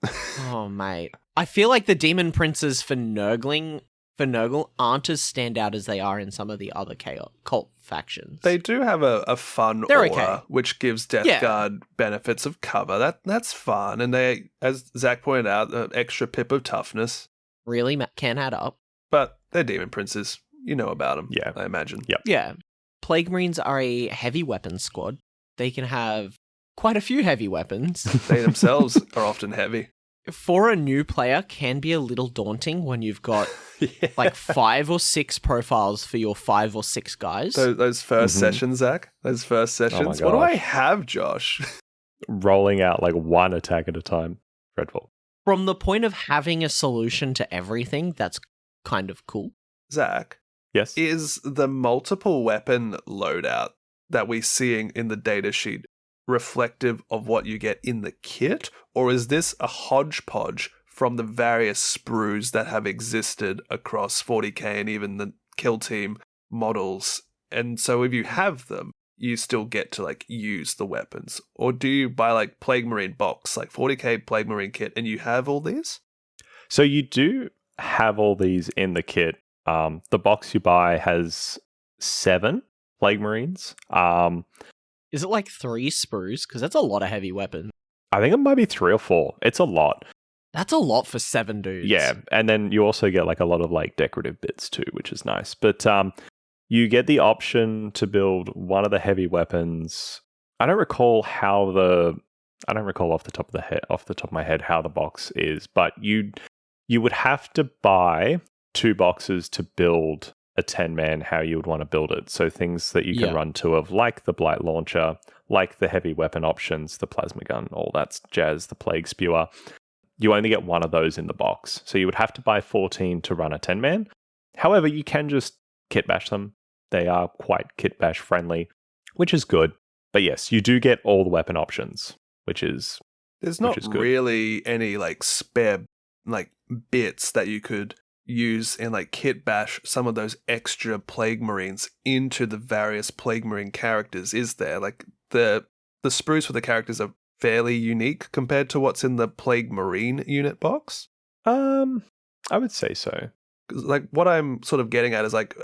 Oh, mate. I feel like the Demon Princes for Nurgle aren't as standout as they are in some of the other cult factions. They do have a fun They're aura, okay. which gives Death Guard benefits of cover. That's fun. And they, as Zach pointed out, an extra pip of toughness. Really can add up. But they're Demon Princes. You know about them, Yeah. I imagine. Yep. Yeah. Plague Marines are a heavy weapons squad. They can have quite a few heavy weapons. They themselves are often heavy. For a new player, can be a little daunting when you've got like 5 or 6 profiles for your 5 or 6 guys. Those first sessions, Zach. Those first sessions. What do I have, Josh? Rolling out like one attack at a time. Dreadful. From the point of having a solution to everything, that's kind of cool. Zach, Yes. is the multiple weapon loadout that we're seeing in the datasheet reflective of what you get in the kit, or is this a hodgepodge from the various sprues that have existed across 40k and even the kill team models? And so if you have them, you still get to like use the weapons, or do you buy like Plague Marine box, like 40k Plague Marine kit, and you have all these? So you do have all these in the kit. The box you buy has 7 Plague Marines. Is it like 3 sprues? Because that's a lot of heavy weapons. I think it might be 3 or 4. It's a lot. That's a lot for 7 dudes. Yeah, and then you also get like a lot of like decorative bits too, which is nice. But you get the option to build one of the heavy weapons. I don't recall off the top of my head how the box is, but you would have to buy 2 boxes to build a 10-man how you would want to build it. So things that you can run 2 of, like the Blight Launcher, like the heavy weapon options, the Plasma Gun, all that jazz, the Plague Spewer. You only get 1 of those in the box. So you would have to buy 14 to run a 10-man. However, you can just kit bash them. They are quite kit bash friendly, which is good. But yes, you do get all the weapon options, which is There's not good. really any like spare like bits that you could use and like kit bash some of those extra Plague Marines into the various Plague Marine characters, is there? Like the sprues for the characters are fairly unique compared to what's in the Plague Marine unit box. I would say so. Like what I'm sort of getting at is like,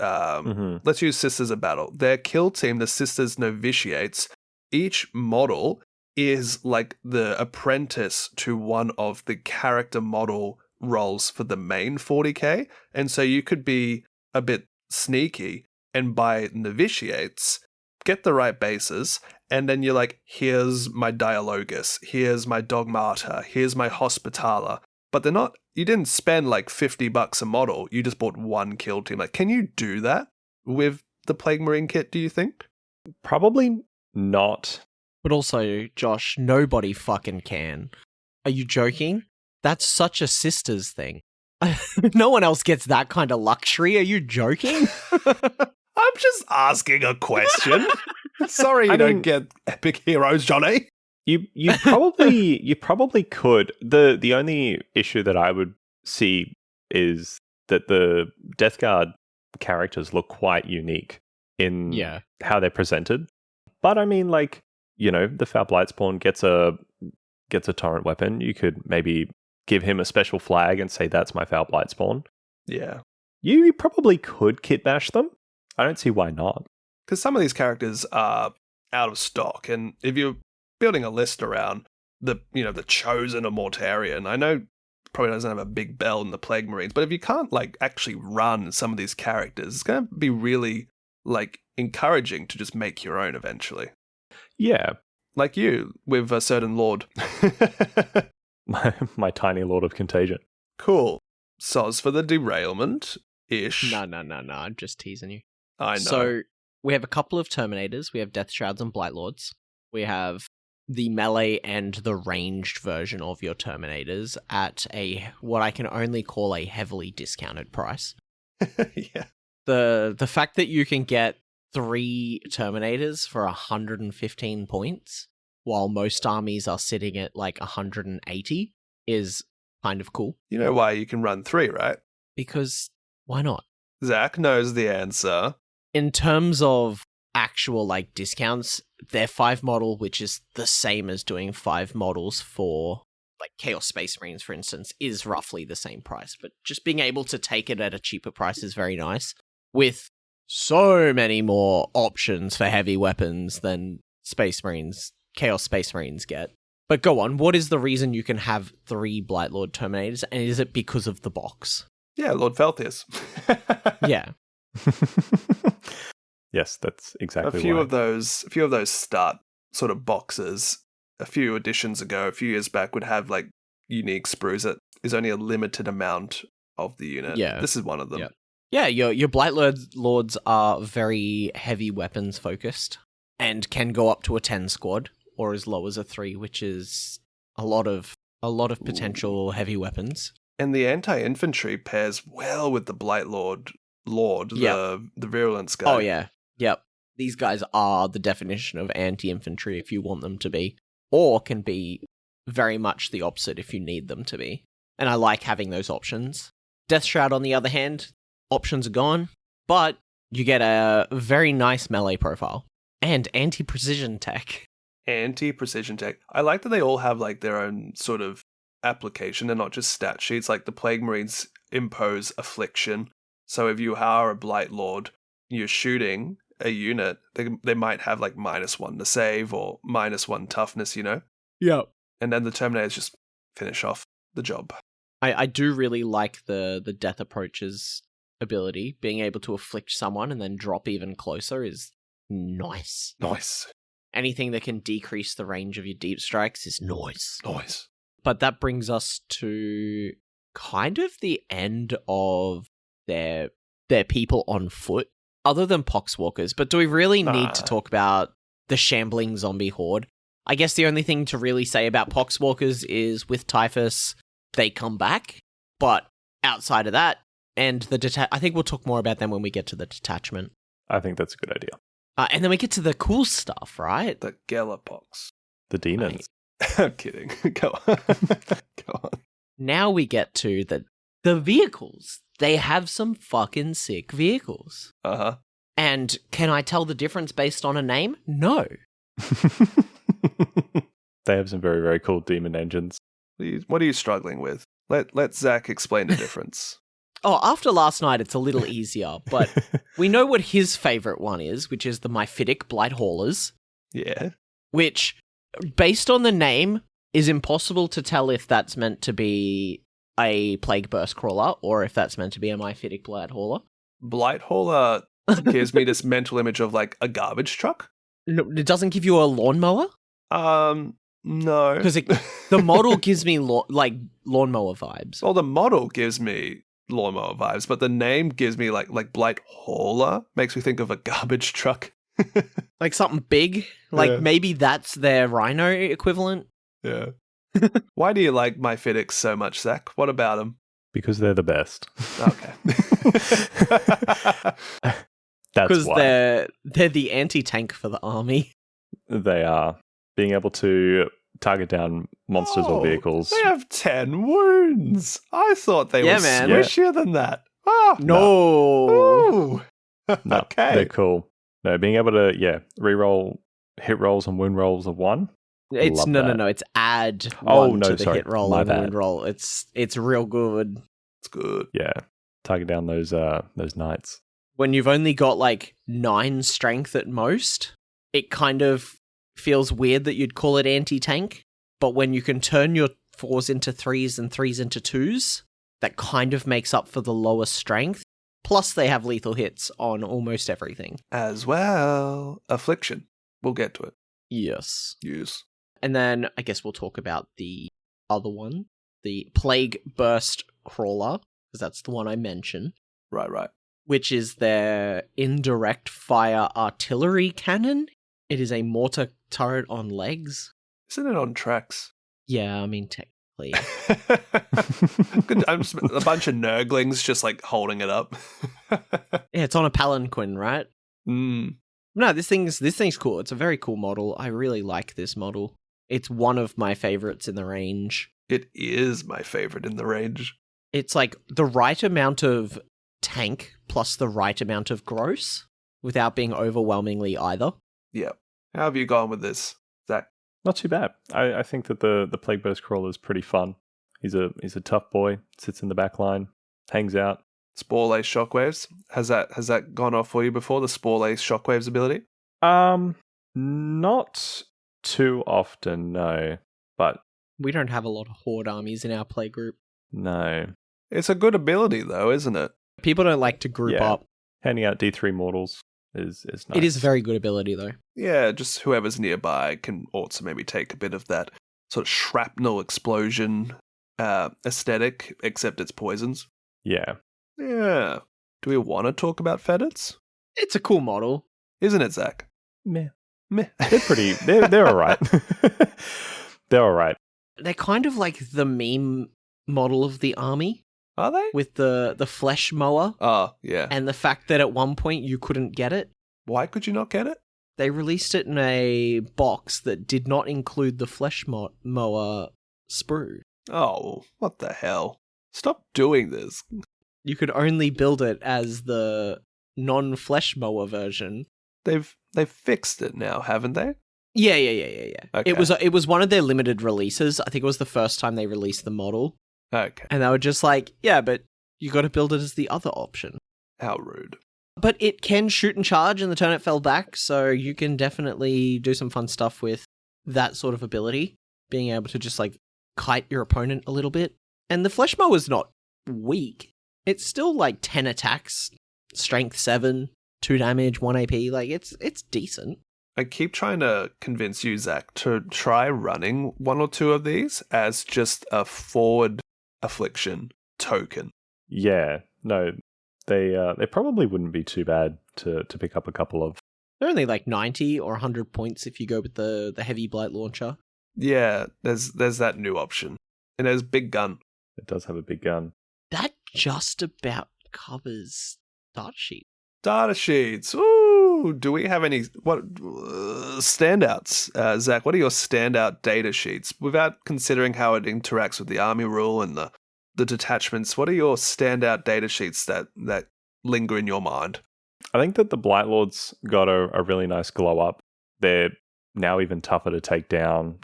let's use Sisters of Battle. Their kill team, the Sisters Novitiates, each model is like the apprentice to one of the character model roles for the main 40k. And so you could be a bit sneaky and buy Novitiates, get the right bases, and then you're like, here's my Dialogus, here's my Dogmata, here's my Hospitaller. But they're not, you didn't spend like $50 a model, you just bought 1 kill team. Like, can you do that with the Plague Marine kit, do you think? Probably not. But also, Josh, nobody fucking can. Are you joking? That's such a sisters thing. No one else gets that kind of luxury. Are you joking? I'm just asking a question. Sorry you don't get epic heroes, Jonny. You probably could. The only issue that I would see is that the Death Guard characters look quite unique in how they're presented. But I mean, like, you know, the Foul Blightspawn gets a torrent weapon. You could maybe give him a special flag and say that's my Foul Blightspawn. Yeah. You probably could kit bash them. I don't see why not. Because some of these characters are out of stock, and if you're building a list around the Chosen or Mortarion, I know probably doesn't have a big bell in the Plague Marines, but if you can't like actually run some of these characters, it's going to be really like encouraging to just make your own eventually. Yeah. Like you with a certain Lord. my tiny Lord of Contagion. Cool. Soz for the derailment-ish. No, I'm just teasing you. I know. So we have a couple of Terminators. We have Death Shrouds and Blight Lords. We have the melee and the ranged version of your Terminators at what I can only call a heavily discounted price. Yeah. The fact that you can get 3 Terminators for 115 points, while most armies are sitting at like 180, is kind of cool. You know why you can run 3, right? Because why not? Zach knows the answer. In terms of actual like discounts, their 5 model, which is the same as doing 5 models for like Chaos Space Marines, for instance, is roughly the same price. But just being able to take it at a cheaper price is very nice, with so many more options for heavy weapons than Space Marines, Chaos Space Marines get. But go on, what is the reason you can have 3 Blightlord Terminators, and is it because of the box? Yeah, Lord Felthius. Yeah. Yes, that's exactly a few why. of those start sort of boxes a few editions ago, a few years back, would have like unique sprues that is only a limited amount of the unit. Yeah. This is one of them. Yeah. Yeah, your Blightlords are very heavy weapons focused and can go up to a 10 squad or as low as a 3, which is a lot of A lot of potential heavy weapons. And the anti-infantry pairs well with the Blight Lord, the Virulence guy. Oh, yeah. Yep. These guys are the definition of anti-infantry if you want them to be, or can be very much the opposite if you need them to be. And I like having those options. Death Shroud, on the other hand, options are gone, but you get a very nice melee profile and anti-precision tech. Anti-precision tech. I like that they all have like their own sort of application and not just stat sheets. Like the Plague Marines impose affliction. So if you are a Blight Lord, you're shooting a unit, they might have like -1 to save or -1 toughness, you know? Yeah. And then the Terminators just finish off the job. I do really like the Death Approach's ability. Being able to afflict someone and then drop even closer is nice. Nice. Anything that can decrease the range of your deep strikes is nice. Nice. But that brings us to kind of the end of their people on foot, other than Poxwalkers. But do we really need to talk about the shambling zombie horde? I guess the only thing to really say about Poxwalkers is with Typhus, they come back. But outside of that, and I think we'll talk more about them when we get to the detachment. I think that's a good idea. And then we get to the cool stuff, right? The Galapox. The demons. I'm kidding. Go on. Go on. Now we get to the vehicles. They have some fucking sick vehicles. Uh-huh. And can I tell the difference based on a name? No. They have some very, very cool demon engines. What are you struggling with? Let Zach explain the difference. Oh, after last night, it's a little easier, but we know what his favourite one is, which is the Myphitic Blight Haulers. Yeah. Which, based on the name, is impossible to tell if that's meant to be a Plague Burst Crawler or if that's meant to be a Myphitic Blight Hauler. Blight Hauler gives me this mental image of like a garbage truck. No, it doesn't give you a lawnmower? No. Because the model gives me lawnmower vibes. Well, the model gives me lawnmower vibes, but the name gives me like Blight Hauler. Makes me think of a garbage truck. Like something big? Like maybe that's their Rhino equivalent? Yeah. Why do you like Myphitic so much, Zach? What about them? Because they're the best. Okay. That's because why. they're the anti-tank for the army. They are. Being able to target down monsters or vehicles. They have 10 wounds. I thought they were squishier than that. Oh, no. Ooh. No, Okay. they're cool. No, being able to, reroll hit rolls and wound rolls of 1. It's Love that. no. It's add one to the sorry. hit roll My and bad. wound roll. It's real good. It's good. Yeah. Target down those knights. When you've only got like 9 strength at most, it kind of feels weird that you'd call it anti-tank. But when you can turn your 4s into 3s and 3s into 2s, that kind of makes up for the lower strength. Plus, they have lethal hits on almost everything. As well. Affliction. We'll get to it. Yes. Use. And then I guess we'll talk about the other one, the Plague Burst Crawler, because that's the one I mentioned. Right. Which is their indirect fire artillery cannon. It is a mortar turret on legs. Isn't it on tracks? Yeah, I mean, technically. I'm just, a bunch of Nurglings just like holding it up. Yeah, it's on a palanquin, right? Mm. No, this thing's cool. It's a very cool model. I really like this model. It's one of my favorites in the range. It is my favorite in the range. It's like the right amount of tank plus the right amount of gross without being overwhelmingly either. Yep. How have you gone with this, Zach? Not too bad. I think that the Plague Burst Crawler is pretty fun. He's a tough boy, sits in the back line, hangs out. Spore Lace Shockwaves. Has that gone off for you before, the Spore Lace Shockwaves ability? Not too often, no. But We don't have a lot of horde armies in our play group. no. It's a good ability though, isn't it? People don't like to group Yeah. up. Handing out D3 mortals is nice. It is a very good ability, though. Yeah, just whoever's nearby can also maybe take a bit of that sort of shrapnel explosion aesthetic, except it's poisons. Yeah. Yeah. Do we want to talk about Fedits? It's a cool model. Isn't it, Zach? Meh. Meh. They're pretty. They're all right. They're all right. They're kind of like the meme model of the army Are they? with the flesh mower Oh, yeah. and the fact that at one point you couldn't get it. Why could you not get it? They released it in a box that did not include the flesh mower sprue. Oh, what the hell? Stop doing this. You could only build it as the non-flesh mower version. They've fixed it now, haven't they? Yeah. Okay. It was one of their limited releases. I think it was the first time they released the model. Okay. And they were just like, yeah, but you got to build it as the other option. How rude. But it can shoot and charge in the turn it fell back, so you can definitely do some fun stuff with that sort of ability. Being able to just, like, kite your opponent a little bit. And the flesh mower's not weak. It's still, like, 10 attacks, strength 7, 2 damage, 1 AP. Like, it's decent. I keep trying to convince you, Zach, to try running one or two of these as just a forward affliction token. Yeah, no, they probably wouldn't be too bad to pick up a couple of. They're only like 90 or 100 points if you go with the heavy blight launcher. Yeah, there's that new option. And there's big gun. It does have a big gun. That just about covers start sheet. Data sheets. Ooh, do we have any standouts? Zach, what are your standout data sheets? Without considering how it interacts with the army rule and the detachments, what are your standout data sheets that linger in your mind? I think that the Blight Lords got a really nice glow up. They're now even tougher to take down,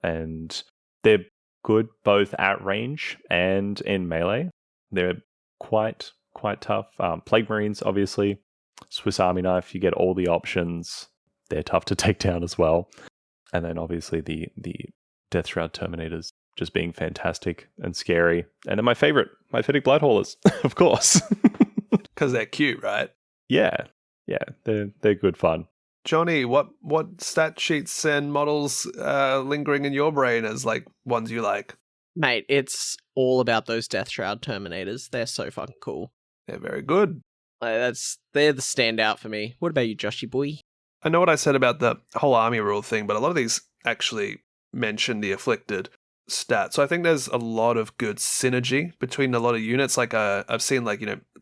and they're good both at range and in melee. They're quite tough. Plague Marines, obviously. Swiss Army Knife, you get all the options. They're tough to take down as well. And then obviously the Death Shroud Terminators just being fantastic and scary. And then my favorite, my Fetid Blight Haulers, of course. Because they're cute, right? Yeah, they're good fun. Jonny, what stat sheets and models lingering in your brain as like ones you like? Mate, it's all about those Death Shroud Terminators. They're so fucking cool. They're very good. They're the standout for me. What about you, Joshy boy? I know what I said about the whole army rule thing, but a lot of these actually mention the afflicted stat. So I think there's a lot of good synergy between a lot of units. Like I've seen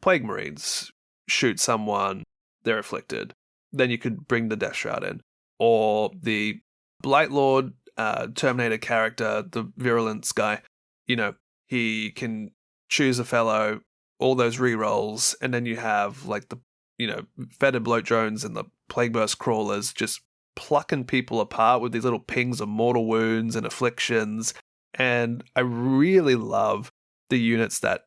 Plague Marines shoot someone, they're afflicted. Then you could bring the Death Shroud in. Or the Blight Lord Terminator character, the Virulence guy, he can choose a fellow, all those rerolls, and then you have like the Fetid Bloat Drones and the Plague Burst Crawlers just plucking people apart with these little pings of mortal wounds and afflictions. And I really love the units that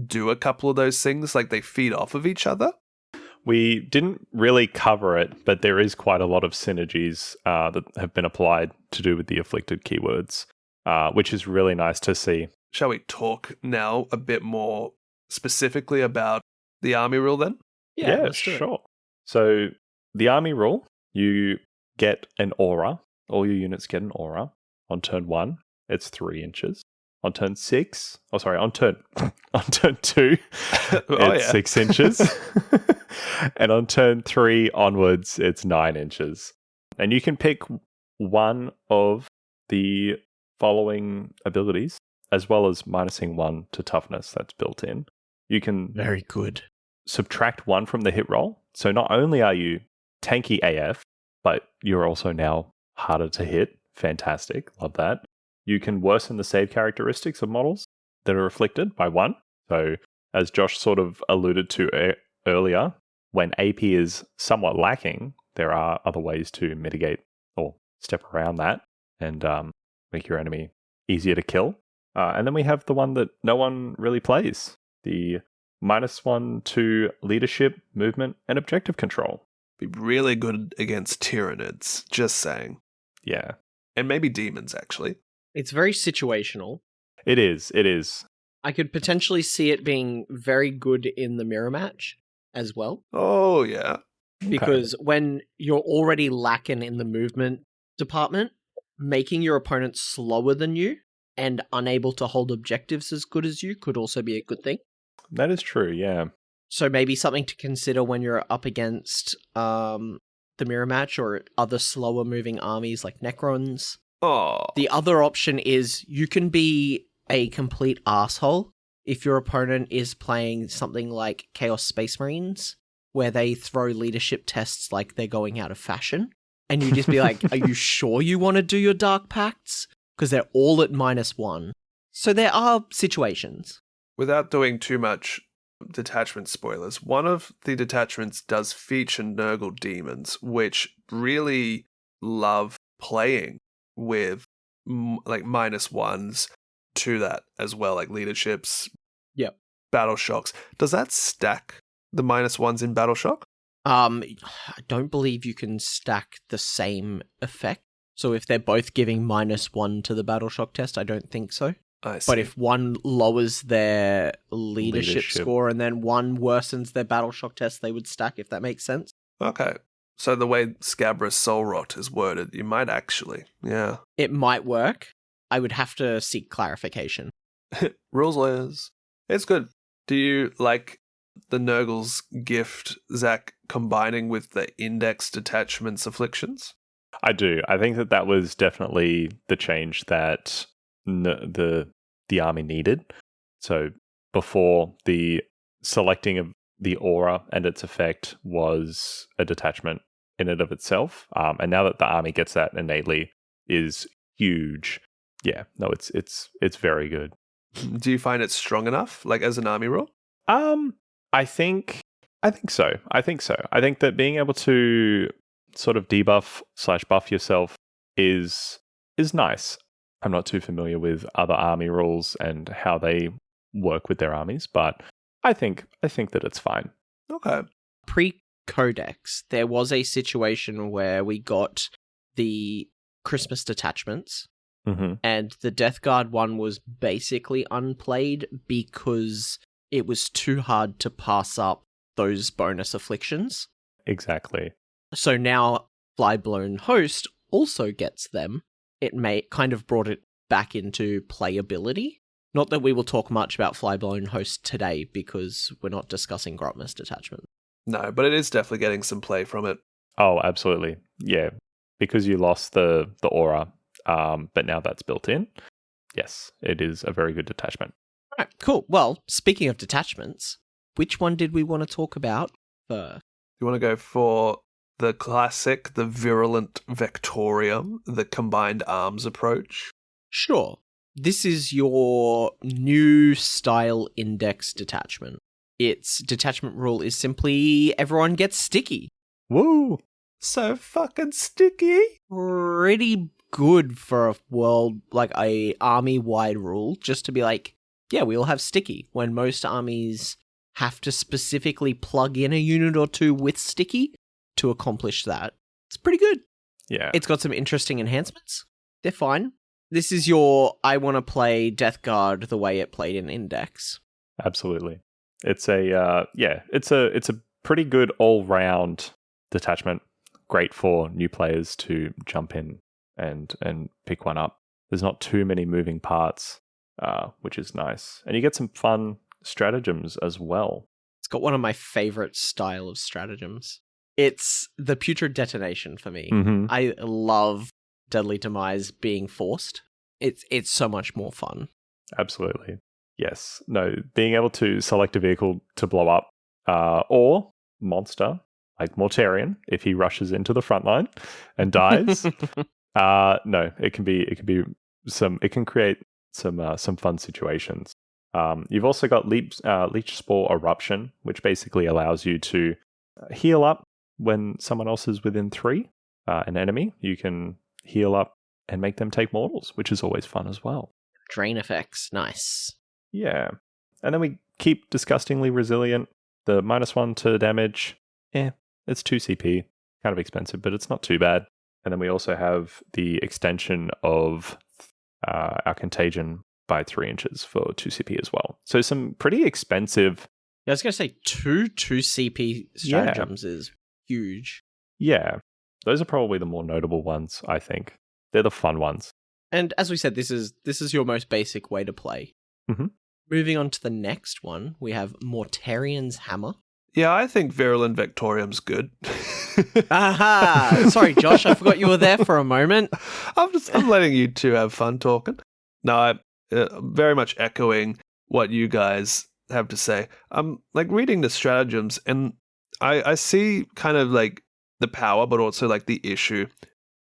do a couple of those things, like they feed off of each other. We didn't really cover it, but there is quite a lot of synergies that have been applied to do with the afflicted keywords, which is really nice to see. Shall we talk now a bit more specifically about the army rule then? Yeah, sure. So the army rule, you get an aura. All your units get an aura. On turn 1, it's 3 inches. On turn 6, on turn 2, it's 6 inches. And on turn 3 onwards, it's 9 inches. And you can pick one of the following abilities, as well as minusing 1 to toughness that's built in. You can Very good. subtract 1 from the hit roll. So not only are you tanky AF, but you're also now harder to hit. Fantastic. Love that. You can worsen the save characteristics of models that are afflicted by 1. So as Josh sort of alluded to earlier, when AP is somewhat lacking, there are other ways to mitigate or step around that and make your enemy easier to kill. And then we have the one that no one really plays, the -1 to leadership, movement, and objective control. Be really good against Tyranids, just saying. Yeah. And maybe demons, actually. It's very situational. It is. I could potentially see it being very good in the mirror match as well. Oh, yeah. Because when you're already lacking in the movement department, making your opponent slower than you and unable to hold objectives as good as you could also be a good thing. That is true, yeah. So maybe something to consider when you're up against the mirror match or other slower moving armies like Necrons. Oh. The other option is you can be a complete asshole if your opponent is playing something like Chaos Space Marines, where they throw leadership tests like they're going out of fashion. And you just be like, are you sure you want to do your Dark Pacts? Because they're all at -1. So there are situations. Without doing too much detachment spoilers, one of the detachments does feature Nurgle demons, which really love playing with like -1s to that as well, like leaderships, battle shocks. Does that stack the -1s in battle shock? I don't believe you can stack the same effect. So if they're both giving -1 to the battle shock test, I don't think so. I see. But if one lowers their leadership score and then one worsens their battle shock test, they would stack, if that makes sense. Okay. So the way Scabrous Soul Rot is worded, you might actually. Yeah. It might work. I would have to seek clarification. Rules lawyers. It's good. Do you like the Nurgle's gift, Zach, combining with the index detachment's afflictions? I do. I think that was definitely the change that the army needed. So before, the selecting of the aura and its effect was a detachment in and of itself, and now that the army gets that innately is huge. Yeah, no, it's very good. Do you find it strong enough, like as an army rule? I think so. I think that being able to sort of debuff/buff yourself is nice. I'm not too familiar with other army rules and how they work with their armies, but I think that it's fine. Okay. Pre-Codex, there was a situation where we got the Christmas detachments, and the Death Guard one was basically unplayed because it was too hard to pass up those bonus afflictions. Exactly. So now Flyblown Host also gets them. It kind of brought it back into playability. Not that we will talk much about Flyblown Host today because we're not discussing Grotmus detachment. No, but it is definitely getting some play from it. Oh, absolutely. Yeah, because you lost the aura, but now that's built in. Yes, it is a very good detachment. All right, cool. Well, speaking of detachments, which one did we want to talk about first? You want to go for the classic, the Virulent Vectorium, the combined arms approach? Sure. This is your new style index detachment. Its detachment rule is simply everyone gets sticky. Woo! So fucking sticky. Pretty good for a world, like a army-wide rule, just to be like, yeah, we all have sticky, when most armies have to specifically plug in a unit or two with sticky to accomplish that. It's pretty good. Yeah. It's got some interesting enhancements. They're fine. This is your, I want to play Death Guard the way it played in Index. Absolutely. It's it's a pretty good all-round detachment. Great for new players to jump in and pick one up. There's not too many moving parts, which is nice. And you get some fun stratagems as well. It's got one of my favorite style of stratagems. It's the putrid detonation for me. Mm-hmm. I love Deadly Demise being forced. It's so much more fun. Absolutely. Yes. No, being able to select a vehicle to blow up, or monster, like Mortarion, if he rushes into the front line and dies. No, it can create some fun situations. You've also got Leech Spore Eruption, which basically allows you to heal up when someone else is within 3, an enemy. You can heal up and make them take mortals, which is always fun as well. Drain effects, nice. Yeah. And then we keep Disgustingly Resilient. The -1 to damage, it's 2 CP. Kind of expensive, but it's not too bad. And then we also have the extension of our Contagion by 3 inches for 2 CP as well. So some pretty expensive... I was going to say 2 CP stratagems is huge. Yeah. Those are probably the more notable ones, I think. They're the fun ones. And as we said, this is your most basic way to play. Mm-hmm. Moving on to the next one, we have Mortarion's Hammer. Yeah, I think Virulent Vectorium's good. Aha! Sorry, Josh, I forgot you were there for a moment. I'm letting you two have fun talking. No, I'm very much echoing what you guys have to say. I'm like reading the stratagems, and I see kind of like the power, but also like the issue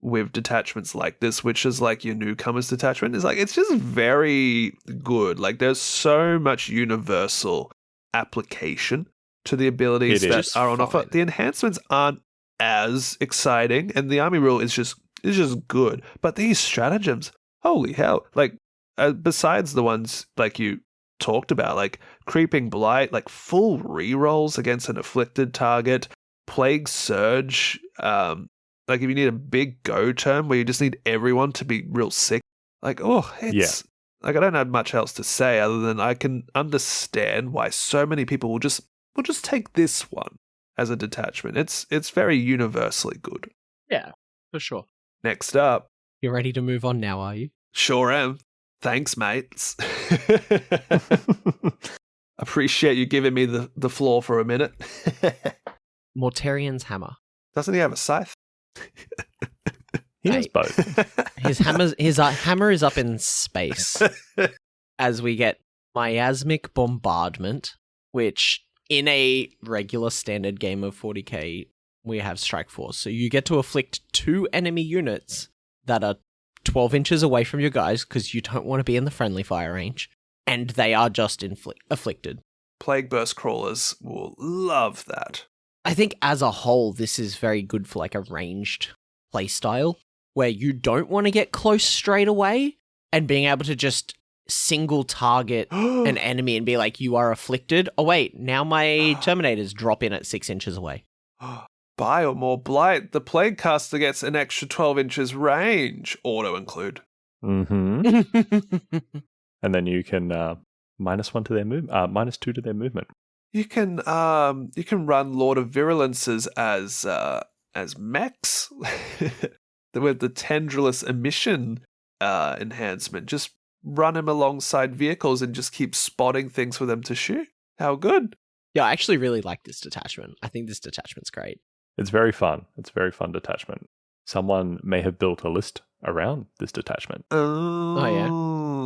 with detachments like this, which is like your newcomers detachment. Is like it's just very good. Like there's so much universal application to the abilities It that is. are on offer. The enhancements aren't as exciting, and the army rule is just good. But these stratagems, holy hell! Like besides the ones like you talked about, like creeping blight, like full rerolls against an afflicted target, plague surge. Like if you need a big go turn where you just need everyone to be real sick, like it's like I don't have much else to say other than I can understand why so many people will just take this one as a detachment. It's very universally good. Yeah, for sure. Next up, You're ready to move on now, are you? sure am. Thanks, mates. Appreciate you giving me the floor for a minute. Mortarion's hammer. Doesn't he have a scythe? He has Hey. both. His hammer is up in space as we get miasmic bombardment, which in a regular standard game of 40k we have strike force. So you get to afflict 2 enemy units that are 12 inches away from your guys because you don't want to be in the friendly fire range, and they are just afflicted. Plague burst crawlers will love that. I think as a whole, this is very good for like a ranged playstyle where you don't want to get close straight away, and being able to just single target an enemy and be like, you are afflicted. Oh wait, now my Terminators drop in at 6 inches away. Buy or more blight. The plague caster gets an extra 12 inches range. Auto include. Mm-hmm. And then you can -1 to their movement, -2 to their movement. You can run Lord of Virulences as mechs with the Tendrilous Emission enhancement. Just run him alongside vehicles and just keep spotting things for them to shoot. How good! Yeah, I actually really like this detachment. I think this detachment's great. It's very fun. It's a very fun detachment. Someone may have built a list around this detachment. Oh yeah.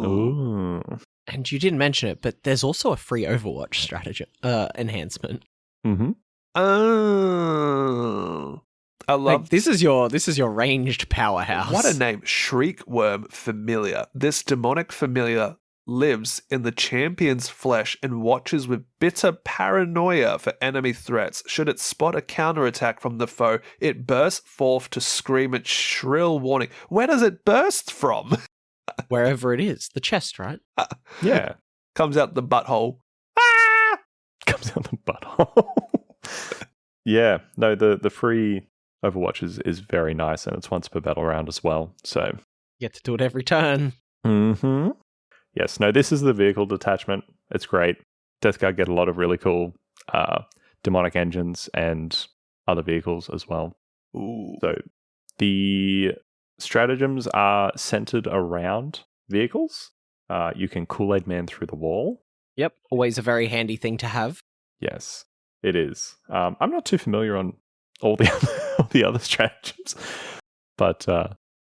Ooh. And you didn't mention it, but there's also a free Overwatch strategy enhancement. Mm-hmm. Oh. I love Like, this is your ranged powerhouse. What a name. Shriekworm Familiar. This demonic familiar lives in the champion's flesh and watches with bitter paranoia for enemy threats. Should it spot a counterattack from the foe, it bursts forth to scream its shrill warning. Where does it burst from? Wherever it is. The chest, right? Yeah. Comes out the butthole. Ah! Comes out the butthole. Yeah. No, the free Overwatch is very nice, and it's once per battle round as well. So You get to do it every turn. Mm-hmm. Yes, no, this is the vehicle detachment. It's great. Death Guard get a lot of really cool demonic engines and other vehicles as well. Ooh. So the stratagems are centered around vehicles. You can Kool-Aid Man through the wall. Yep. Always a very handy thing to have. Yes, it is. I'm not too familiar on all the other stratagems, but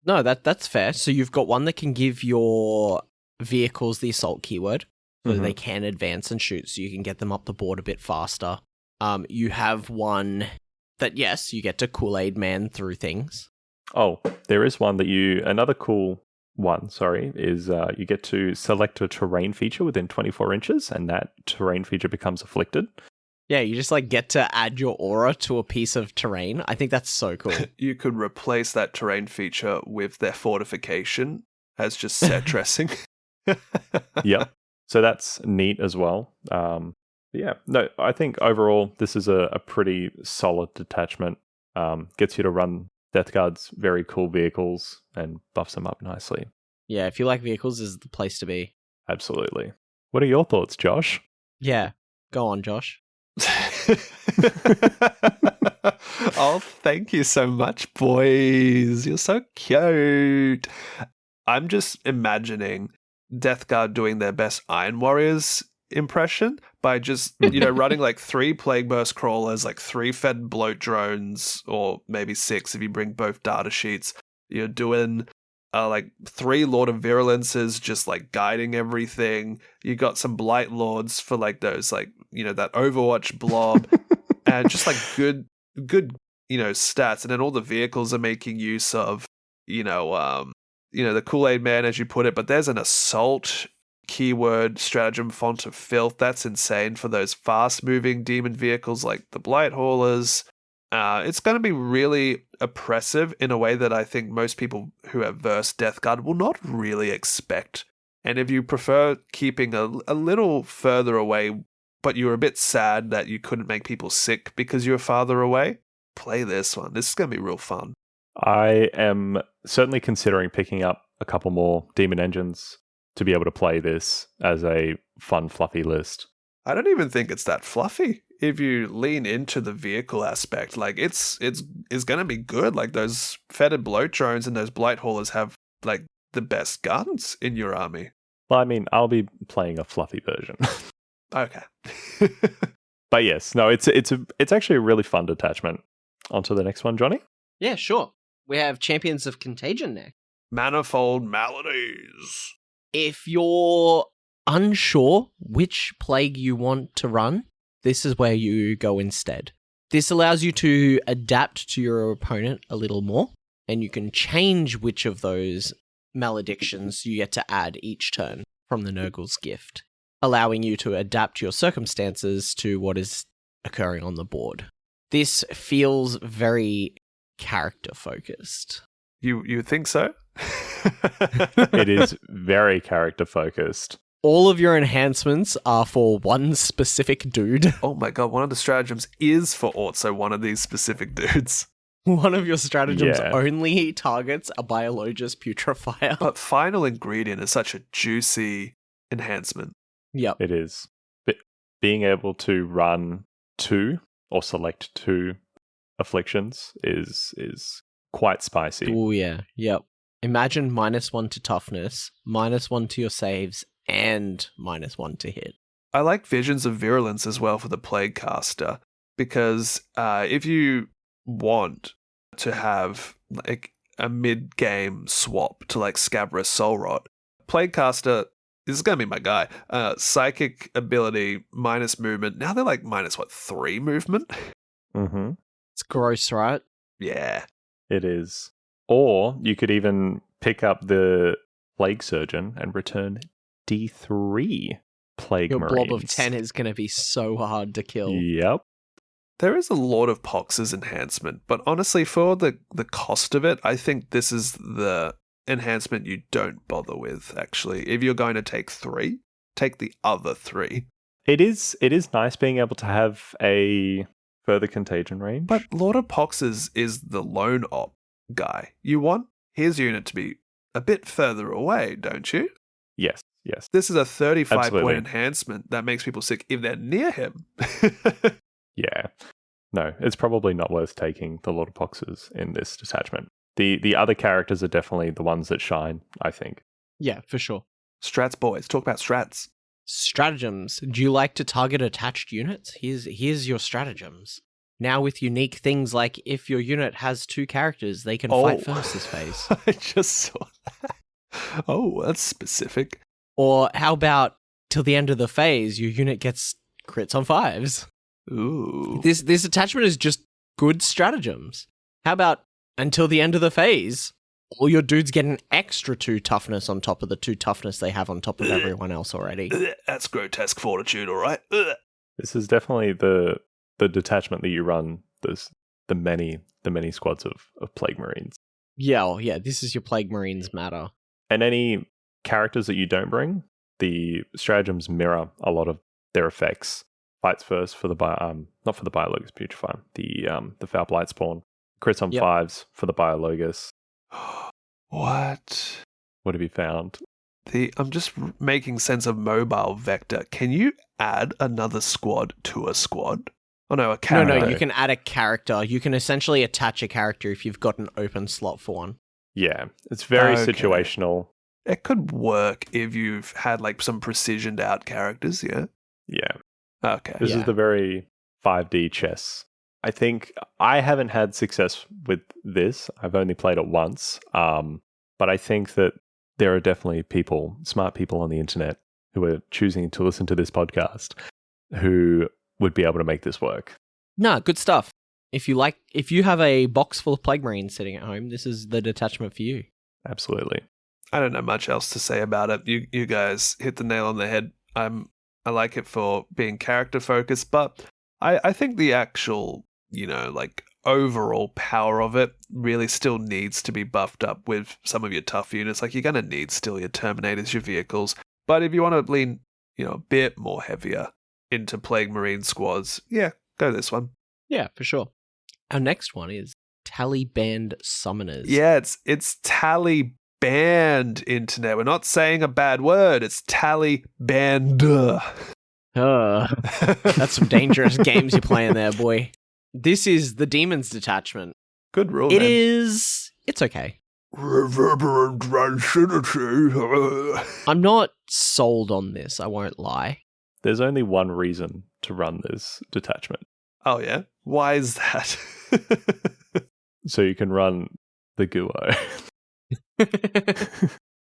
No, that's fair. So you've got one that can give your vehicles the assault keyword, so they can advance and shoot, so you can get them up the board a bit faster. You have one that, yes, you get to Kool-Aid Man through things. oh, there is one that another cool one, is you get to select a terrain feature within 24 inches, and that terrain feature becomes afflicted. Yeah, you just like get to add your aura to a piece of terrain. I think that's so cool. You could replace that terrain feature with their fortification as just set dressing. Yep. So that's neat as well. Yeah. No, I think overall this is a pretty solid detachment. Gets you to run Death Guard's very cool vehicles and buffs them up nicely. Yeah, if you like vehicles, this is the place to be. Absolutely. What are your thoughts, Josh? Yeah, go on, Josh. Oh, thank you so much, boys. You're so cute. I'm just imagining Death Guard doing their best Iron Warriors impression by just, running like 3 Plague Burst Crawlers, like 3 Fed Bloat Drones, or maybe 6 if you bring both data sheets. You're doing like 3 Lord of Virulences, just like guiding everything. You got some Blight Lords for like those, like, that Overwatch blob, and just like good, stats. And then all the vehicles are making use of, the Kool-Aid Man, as you put it, but there's an assault keyword stratagem font of filth. That's insane for those fast-moving demon vehicles like the Blight Haulers. It's going to be really oppressive in a way that I think most people who have versed Death Guard will not really expect. And if you prefer keeping a little further away, but you're a bit sad that you couldn't make people sick because you're farther away, play this one. This is going to be real fun. I am certainly considering picking up a couple more Demon Engines to be able to play this as a fun, fluffy list. I don't even think it's that fluffy. If you lean into the vehicle aspect, like it's going to be good. Like those Fetid Bloat Drones and those Blight Haulers have like the best guns in your army. Well, I mean, I'll be playing a fluffy version. Okay. But yes, no, it's actually a really fun detachment. On to the next one, Jonny. Yeah, sure. We have Champions of Contagion next. Manifold Maladies. If you're unsure which plague you want to run, this is where you go instead. This allows you to adapt to your opponent a little more, and you can change which of those maledictions you get to add each turn from the Nurgle's gift, allowing you to adapt your circumstances to what is occurring on the board. This feels very character-focused. You think so? It is very character-focused. All of your enhancements are for one specific dude. Oh my god, one of the stratagems is for also one of these specific dudes. One of your stratagems only targets a Biologus Putrefier. But final ingredient is such a juicy enhancement. Yep. It is. But being able to run 2 or select 2 afflictions is quite spicy. Oh yeah, yep. Imagine -1 to toughness, -1 to your saves, and -1 to hit. I like Visions of Virulence as well for the Plague Caster, because if you want to have like a mid-game swap to like Scabrous Soul Rot, Plague Caster, this is going to be my guy. Psychic ability, minus movement. Now they're like -3 movement? Mm-hmm. It's gross, right? Yeah. It is. Or you could even pick up the Plague Surgeon and return D3 Plague Your Marines. blob of 10 is going to be so hard to kill. Yep. There is a Lord of Pox's enhancement, but honestly, for the cost of it, I think this is the enhancement you don't bother with, actually. If you're going to take 3, take the other 3. It is nice being able to have a further contagion range. But Lord of Pox's is the lone op guy. You want his unit to be a bit further away, don't you? Yes. This is a 35 Absolutely. point enhancement that makes people sick if they're near him. Yeah. No, it's probably not worth taking the Lord of Poxes in this detachment. The other characters are definitely the ones that shine, I think. Yeah, for sure. Strats, boys. Talk about strats. Stratagems. Do you like to target attached units? Here's your stratagems. Now with unique things like if your unit has 2 characters, they can fight first this phase. I just saw that. Oh, that's specific. Or how about till the end of the phase, your unit gets crits on 5s? Ooh. This attachment is just good stratagems. How about until the end of the phase, all your dudes get an extra 2 toughness on top of the 2 toughness they have on top of everyone else already. That's grotesque fortitude, all right? This is definitely the detachment that you run the many squads of Plague Marines. Yeah, this is your Plague Marines matter. And any characters that you don't bring, the stratagems mirror a lot of their effects. Fights first for the not for the Biologus Putrefier, the Foul Blight Spawn. Crits on 5s for the Biologus. What? What have you found? I'm just making sense of mobile vector. Can you add another squad to a squad? Oh no, a character. No, you can add a character. You can essentially attach a character if you've got an open slot for one. Yeah, it's very situational. It could work if you've had like some precisioned out characters, yeah? Yeah. Okay. This is the very 5D chess. I think I haven't had success with this. I've only played it once. But I think that there are definitely people, smart people on the internet who are choosing to listen to this podcast who would be able to make this work. Nah, good stuff. If you have a box full of Plague Marines sitting at home, this is the detachment for you. Absolutely. I don't know much else to say about it. You guys hit the nail on the head. I like it for being character focused, but I think the actual, overall power of it really still needs to be buffed up with some of your tough units. Like, you're going to need still your Terminators, your vehicles. But if you want to lean, a bit more heavier into Plague Marine squads, yeah, go this one. Yeah, for sure. Our next one is Taliban Summoners. Yeah, it's Taliban, internet. We're not saying a bad word. It's Taliban. That's some dangerous games you're playing there, boy. This is the Demons detachment. Good rule, It man. is... It's okay. Reverberant rancidity. I'm not sold on this, I won't lie. There's only one reason to run this detachment. Oh, yeah? Why is that? So you can run the Guo.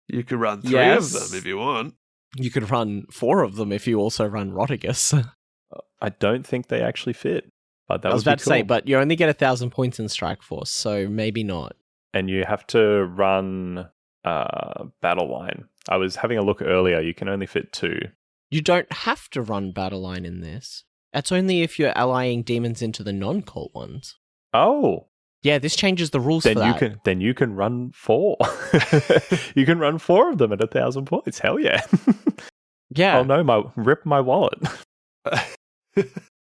You could run 3 Yes. of them if you want. You could run 4 of them if you also run Rotigus. I don't think they actually fit. But that I was would be about to say, cool. but you only get 1,000 points in Strike Force, so maybe not. And you have to run Battle Line. I was having a look earlier. You can only fit 2. You don't have to run Battle Line in this. That's only if you're allying demons into the non-cult ones. Oh, Yeah, this changes the rules then for that. Then you can run 4. You can run 4 of them at 1,000 points. Hell yeah! Yeah. Oh no, rip my wallet.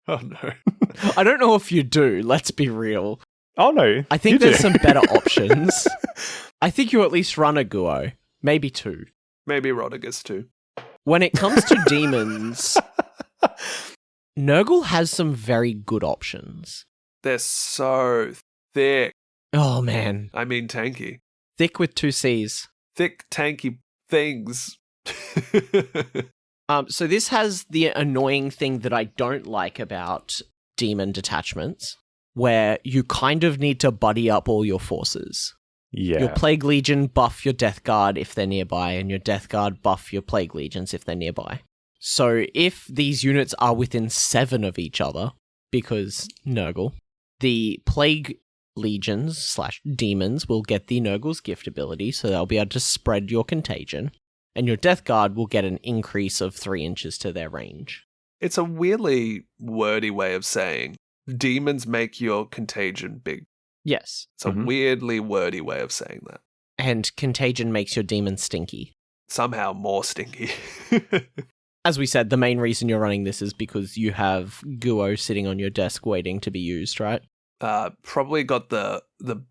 Oh, no. I don't know if you do, let's be real. Oh no, I think you there's do. some better options. I think you at least run a Guo. Maybe 2. Maybe Rotigus too. When it comes to demons, Nurgle has some very good options. They're so thick. Oh man. I mean tanky. Thick with 2 C's. Thick, tanky things. So this has the annoying thing that I don't like about demon detachments, where you kind of need to buddy up all your forces. Yeah. Your Plague Legion buff your Death Guard if they're nearby, and your Death Guard buff your Plague Legions if they're nearby. So if these units are within 7 of each other, because Nurgle, the Plague Legions / demons will get the Nurgle's gift ability, so they'll be able to spread your contagion, and your Death Guard will get an increase of 3 inches to their range. It's a weirdly wordy way of saying demons make your contagion big. Yes. It's a weirdly wordy way of saying that. And contagion makes your demon stinky. Somehow more stinky. As we said, the main reason you're running this is because you have Guo sitting on your desk waiting to be used, right? Probably got the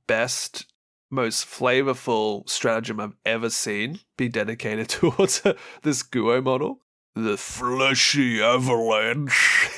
best, most flavorful stratagem I've ever seen be dedicated towards this Guo model. The Fleshy Avalanche.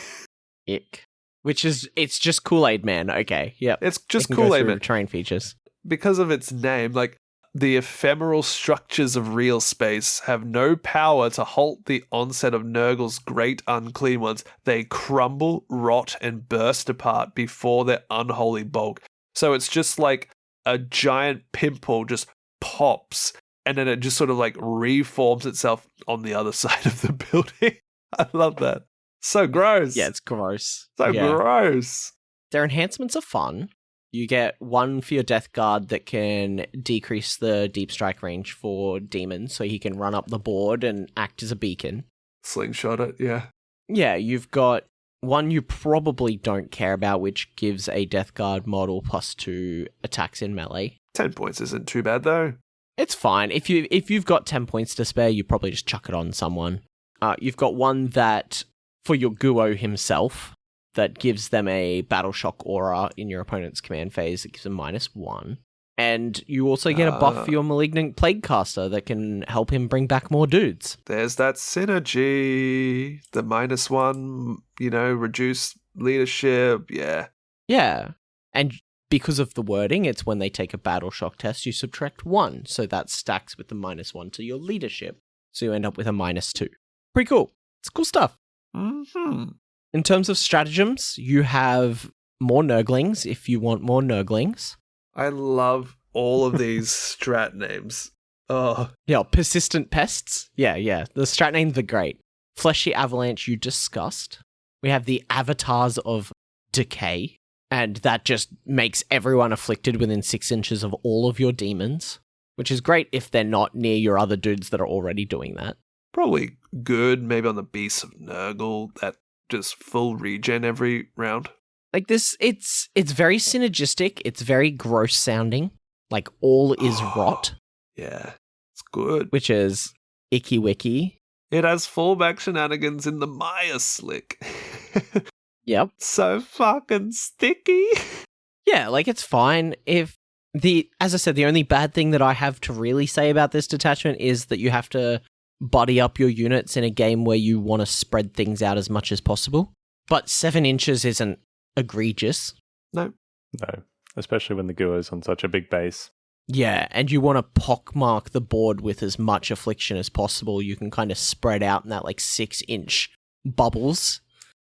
Ick. Which is, it's just Kool-Aid Man. Okay, yep. It's just It can go Kool-Aid through Man. terrain features. Because of its name, like, the ephemeral structures of real space have no power to halt the onset of Nurgle's great unclean ones. They crumble, rot, and burst apart before their unholy bulk. So it's just like a giant pimple just pops, and then it just sort of like reforms itself on the other side of the building. I love that. So gross. Yeah, it's gross. So Yeah. gross. Their enhancements are fun. You get 1 for your Death Guard that can decrease the deep strike range for demons, so he can run up the board and act as a beacon. Slingshot it, yeah. Yeah, you've got 1 you probably don't care about, which gives a Death Guard model +2 attacks in melee. 10 points isn't too bad, though. It's fine. If you've got 10 points to spare, you probably just chuck it on someone. You've got 1 that, for your Guo himself, that gives them a Battle Shock aura in your opponent's command phase. It gives them -1. And you also get a buff for your Malignant Plague Caster that can help him bring back more dudes. There's that synergy. The -1, reduce leadership. Yeah. Yeah. And because of the wording, it's when they take a Battle Shock test, you subtract 1. So that stacks with the -1 to your leadership. So you end up with a -2. Pretty cool. It's cool stuff. Mm-hmm. In terms of stratagems, you have more Nurglings if you want more Nurglings. I love all of these strat names. Oh, Yeah, persistent pests. Yeah. The strat names are great. Fleshy avalanche you discussed. We have the avatars of decay, and that just makes everyone afflicted within 6 inches of all of your demons, which is great if they're not near your other dudes that are already doing that. probably good maybe on the Beasts of Nurgle, that just full regen every round. Like this, it's very synergistic. It's very gross sounding. Like all is rot, Yeah, it's good. which is icky wicky. It has fallback shenanigans in the Maya slick. Yep. So fucking sticky. Yeah, like it's fine. As I said, the only bad thing that I have to really say about this detachment is that you have to buddy up your units in a game where you want to spread things out as much as possible. But 7 inches isn't egregious. No. No, especially when the Gua is on such a big base. Yeah, and you want to pockmark the board with as much affliction as possible. You can kind of spread out in that 6-inch bubbles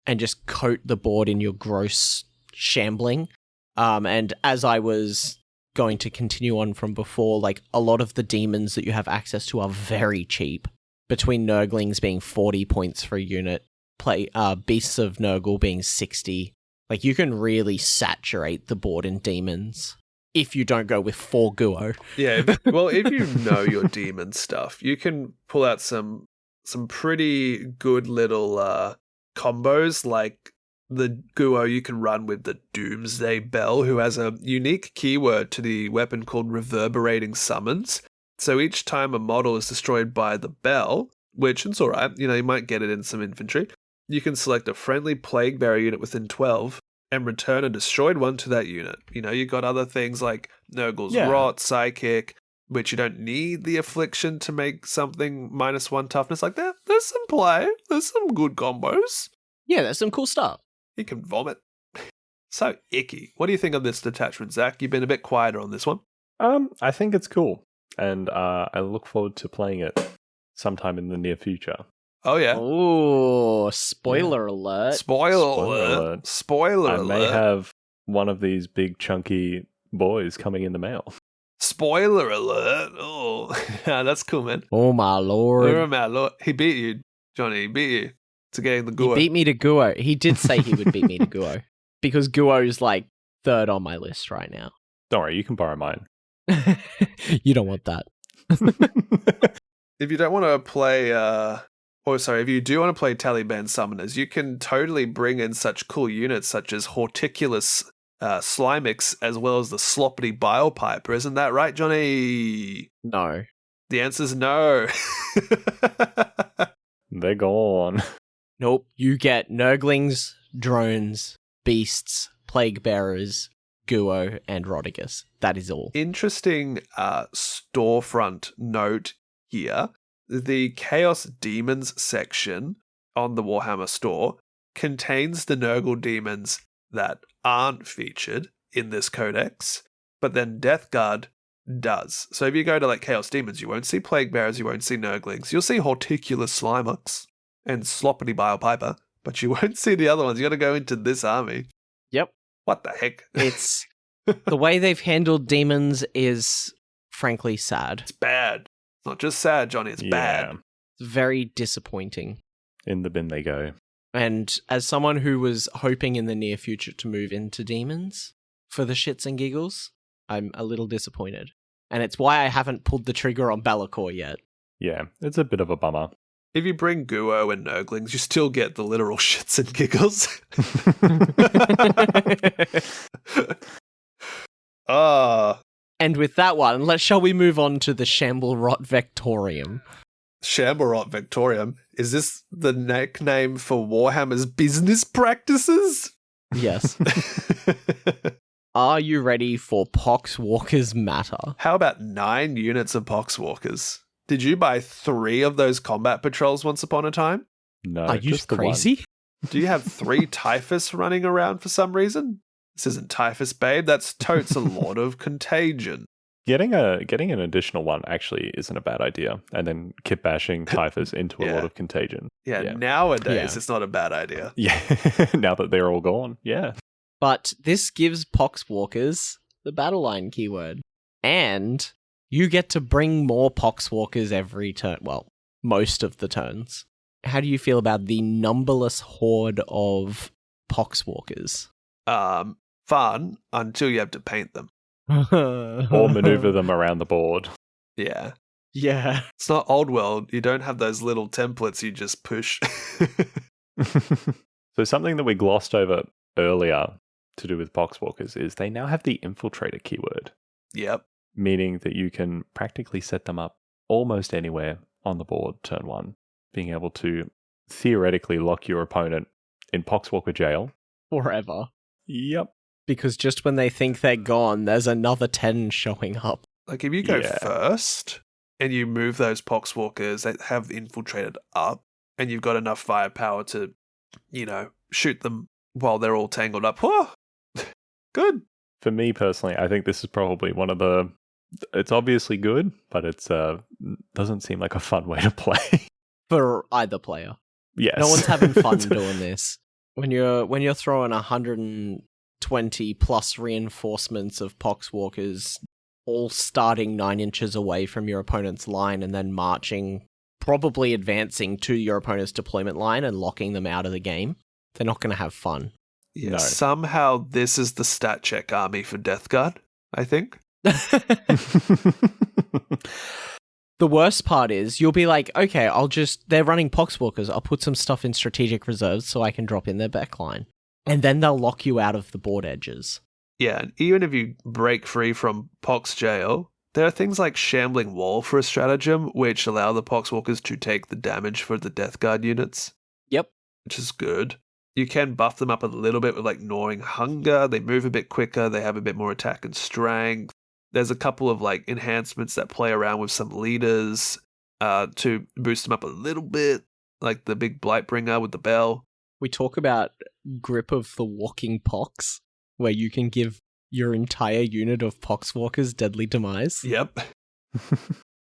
and just coat the board in your gross shambling. And as I was going to continue on from before, a lot of the demons that you have access to are very cheap. Between Nurglings being 40 points for a unit, Beasts of Nurgle being 60. You can really saturate the board in demons if you don't go with 4 Guo. Yeah, if you know your demon stuff, you can pull out some pretty good little combos, like the Guo you can run with the Doomsday Bell, who has a unique keyword to the weapon called reverberating summons. So each time a model is destroyed by the bell, which it's alright, you might get it in some infantry, you can select a friendly Plague Bearer unit within 12 and return a destroyed one to that unit. You got other things like Nurgle's Rot, Psychic, which you don't need the affliction to make something -1 toughness like that. There's some play. There's some good combos. Yeah, there's some cool stuff. You can vomit. So icky. What do you think of this detachment, Zach? You've been a bit quieter on this one. I think it's cool, and I look forward to playing it sometime in the near future. Oh, yeah. Oh, spoiler alert. Spoiler alert. Spoiler alert. I may have one of these big chunky boys coming in the mail. Spoiler alert. Oh, yeah, that's cool, man. Oh, my lord. Oh, my lord. He beat you, Johnny. He beat you to getting the Guo. He beat me to Guo. He did say he would beat me to Guo. Because Guo's 3rd on my list right now. Don't worry, you can borrow mine. You don't want that. If you don't want to play... if you do want to play Taliban Summoners, you can totally bring in such cool units such as Horticulus Slimix, as well as the Sloppity Bilepiper. Isn't that right, Johnny? No. The answer's no. They're gone. Nope. You get Nurglings, Drones, Beasts, Plague Bearers, Guo, and Rodigus. That is all. Interesting storefront note here. The Chaos Demons section on the Warhammer store contains the Nurgle demons that aren't featured in this codex, but then Death Guard does. So if you go to Chaos Demons, you won't see Plague Bearers, you won't see Nurglings. You'll see Horticulus Slimux and Sloppity Bilepiper, but you won't see the other ones. You got to go into this army. Yep. What the heck? It's the way they've handled demons is frankly sad. It's bad. It's not just sad, Johnny. It's bad. It's very disappointing. In the bin they go. And as someone who was hoping in the near future to move into demons for the shits and giggles, I'm a little disappointed. And it's why I haven't pulled the trigger on Be'lakor yet. Yeah, it's a bit of a bummer. If you bring Guo and Nurglings, you still get the literal shits and giggles. And with that one, shall we move on to the Shamblerot Vectorium? Shamblerot Vectorium? Is this the nickname for Warhammer's business practices? Yes. Are you ready for Poxwalkers Matter? How about 9 units of Poxwalkers? Did you buy 3 of those combat patrols once upon a time? No, Are you just the crazy? Do you have 3 Typhus running around for some reason? This isn't Typhus, babe. That's totes a lot of contagion. Getting an additional one actually isn't a bad idea, and then kit bashing Typhus into a lot of contagion. Yeah, nowadays it's not a bad idea. Yeah, now that they're all gone, yeah. But this gives Poxwalkers the battle line keyword. And you get to bring more Poxwalkers every turn. Well, most of the turns. How do you feel about the numberless horde of Poxwalkers? Fun until you have to paint them. Or maneuver them around the board. Yeah. Yeah. It's not old world. You don't have those little templates you just push. So something that we glossed over earlier to do with Poxwalkers is they now have the infiltrator keyword. Yep. Meaning that you can practically set them up almost anywhere on the board turn one, being able to theoretically lock your opponent in Poxwalker jail. Forever. Yep. Because just when they think they're gone, there's another 10 showing up. Like if you go first and you move those Poxwalkers that have infiltrated up and you've got enough firepower to, shoot them while they're all tangled up. Whoa! Good. For me personally, I think this is probably one of the... It's obviously good, but it's doesn't seem like a fun way to play. For either player. Yes. No one's having fun doing this. When you're throwing 120 plus reinforcements of Poxwalkers all starting 9 inches away from your opponent's line and then marching, probably advancing to your opponent's deployment line and locking them out of the game, they're not going to have fun. Yeah, No. Somehow this is the stat check army for Death Guard, I think. The worst part is you'll be like, okay, they're running Poxwalkers, I'll put some stuff in strategic reserves so I can drop in their backline. And then they'll lock you out of the board edges. Yeah, and even if you break free from Pox jail, there are things like Shambling Wall for a stratagem, which allow the Poxwalkers to take the damage for the Death Guard units. Yep. Which is good. You can buff them up a little bit with like Gnawing Hunger, they move a bit quicker, they have a bit more attack and strength. There's a couple of like enhancements that play around with some leaders to boost them up a little bit, like the big Blightbringer with the bell. We talk about Grip of the Walking Pox, where you can give your entire unit of Poxwalkers deadly demise. Yep.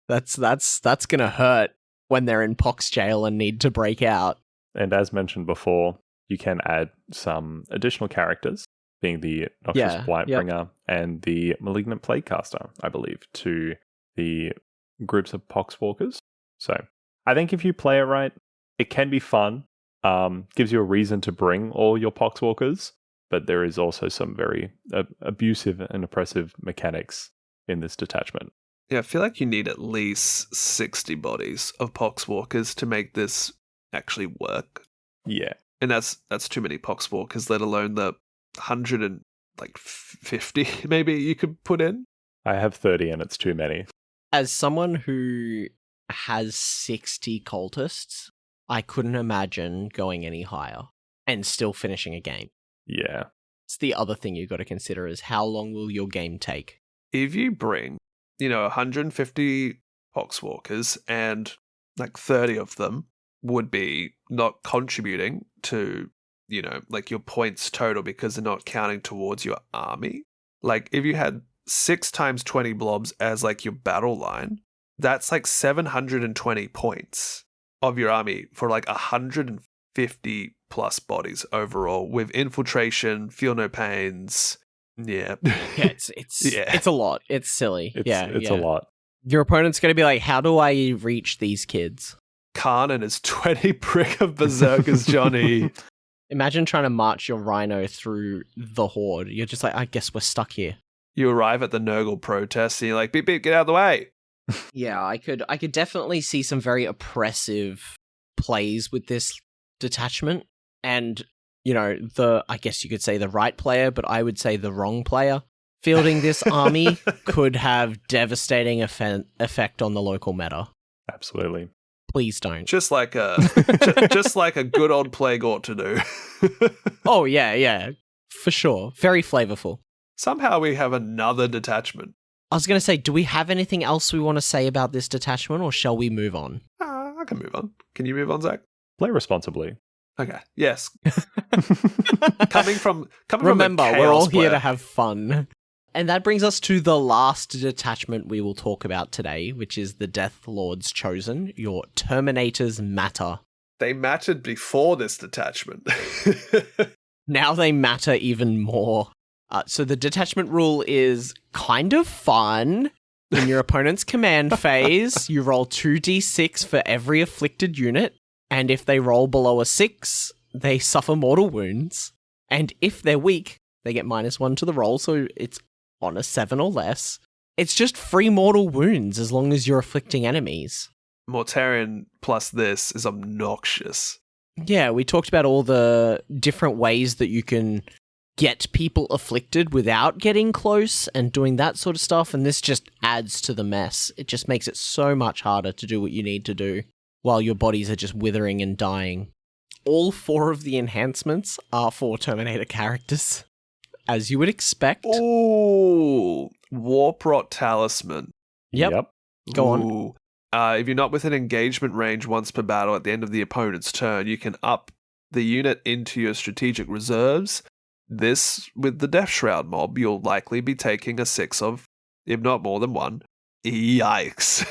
That's gonna hurt when they're in Pox jail and need to break out. And as mentioned before, you can add some additional characters, being the Noxious Blightbringer and the Malignant Plaguecaster, I believe, to the groups of Poxwalkers. So I think if you play it right, it can be fun. Gives you a reason to bring all your Poxwalkers, but there is also some very abusive and oppressive mechanics in this detachment. Yeah, I feel like you need at least 60 bodies of Poxwalkers to make this actually work. Yeah. And that's too many Poxwalkers, let alone the 150 maybe you could put in. I have 30 and it's too many. As someone who has 60 cultists, I couldn't imagine going any higher and still finishing a game. Yeah. It's the other thing you've got to consider is how long will your game take? If you bring, 150 Poxwalkers and like 30 of them would be not contributing to, like your points total because they're not counting towards your army. Like if you had 6 times 20 blobs as like your battle line, that's like 720 points of your army for like 150 plus bodies overall with infiltration, feel no pains. Yeah. Yeah, it's a lot. It's silly. It's a lot. Your opponent's going to be like, how do I reach these kids? Khan and his 20 brick of berserkers, Jonny. Imagine trying to march your rhino through the horde. You're just like, I guess we're stuck here. You arrive at the Nurgle protest and you're like, beep, beep, get out of the way. Yeah, I could definitely see some very oppressive plays with this detachment. And, I guess you could say the right player, but I would say the wrong player fielding this army could have devastating effect on the local meta. Absolutely. Please don't. Just like a good old plague ought to do. Oh, yeah. For sure. Very flavorful. Somehow we have another detachment. I was going to say, do we have anything else we want to say about this detachment, or shall we move on? I can move on. Can you move on, Zach? Play responsibly. Okay. Yes. coming from Remember, the we're all Chaos player. here to have fun. And that brings us to the last detachment we will talk about today, which is the Death Lord's Chosen. Your Terminators matter. They mattered before this detachment. Now they matter even more. So the detachment rule is kind of fun. In your opponent's command phase, you roll 2d6 for every afflicted unit, and if they roll below a 6, they suffer mortal wounds. And if they're weak, they get -1 to the roll, so it's on a 7 or less. It's just free mortal wounds as long as you're afflicting enemies. Mortarion plus this is obnoxious. Yeah, we talked about all the different ways that you can get people afflicted without getting close and doing that sort of stuff, and this just adds to the mess. It just makes it so much harder to do what you need to do while your bodies are just withering and dying. All 4 of the enhancements are for Terminator characters, as you would expect. Ooh, Warp Rot Talisman. Yep. Go on. If you're not within engagement range once per battle at the end of the opponent's turn, you can up the unit into your strategic reserves. This, with the Death Shroud mob, you'll likely be taking a 6 of, if not more than 1. Yikes.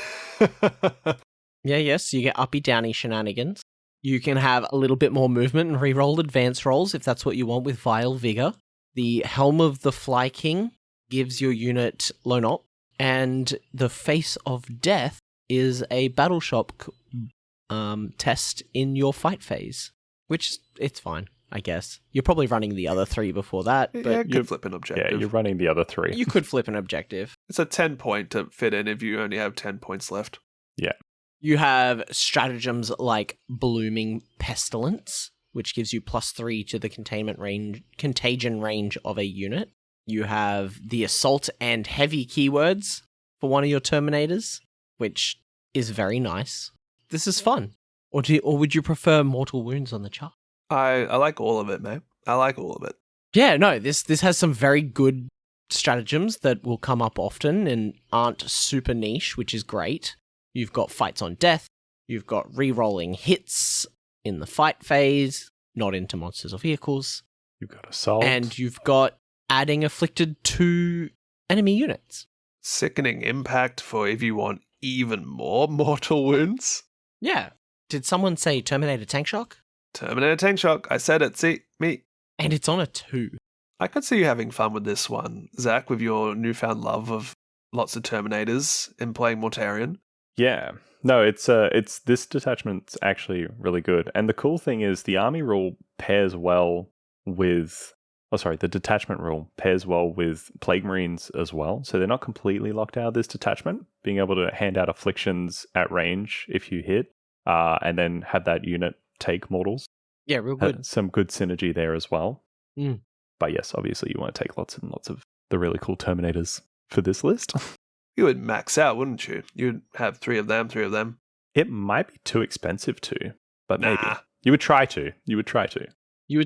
Yes, you get uppy downy shenanigans. You can have a little bit more movement and reroll advance rolls if that's what you want with Vile Vigor. The Helm of the Fly King gives your unit Lone Op, and the Face of Death is a battle shop test in your fight phase, which it's fine, I guess. You're probably running the other 3 before that, but Yeah, you could flip an objective. Yeah, you're running the other 3. you could flip an objective. It's a 10 point to fit in if you only have 10 points left. Yeah. You have stratagems like Blooming Pestilence, which gives you +3 to the contagion range of a unit. You have the Assault and Heavy keywords for one of your Terminators, which is very nice. This is fun. Or would you prefer Mortal Wounds on the chart? I like all of it, mate. I like all of it. Yeah, no, this has some very good stratagems that will come up often and aren't super niche, which is great. You've got Fights on Death, you've got re-rolling hits in the fight phase, not into monsters or vehicles. You've got Assault. And you've got adding afflicted to enemy units. Sickening Impact for if you want even more mortal wounds. Yeah. Did someone say Terminator Tank Shock? Terminator Tank Shock. I said it. See, me. And it's on a 2. I could see you having fun with this one, Zach, with your newfound love of lots of Terminators and playing Mortarion. Yeah. No, it's this detachment's actually really good. And the cool thing is the army rule pairs well with the detachment rule pairs well with Plague Marines as well. So they're not completely locked out of this detachment, being able to hand out afflictions at range if you hit, and then have that unit take mortals. Yeah, real good. Some good synergy there as well. Mm. But yes, obviously you want to take lots and lots of the really cool Terminators for this list. You would max out, wouldn't you? You'd have 3 of them, 3 of them. It might be too expensive to, but Nah. maybe. You would try to. You would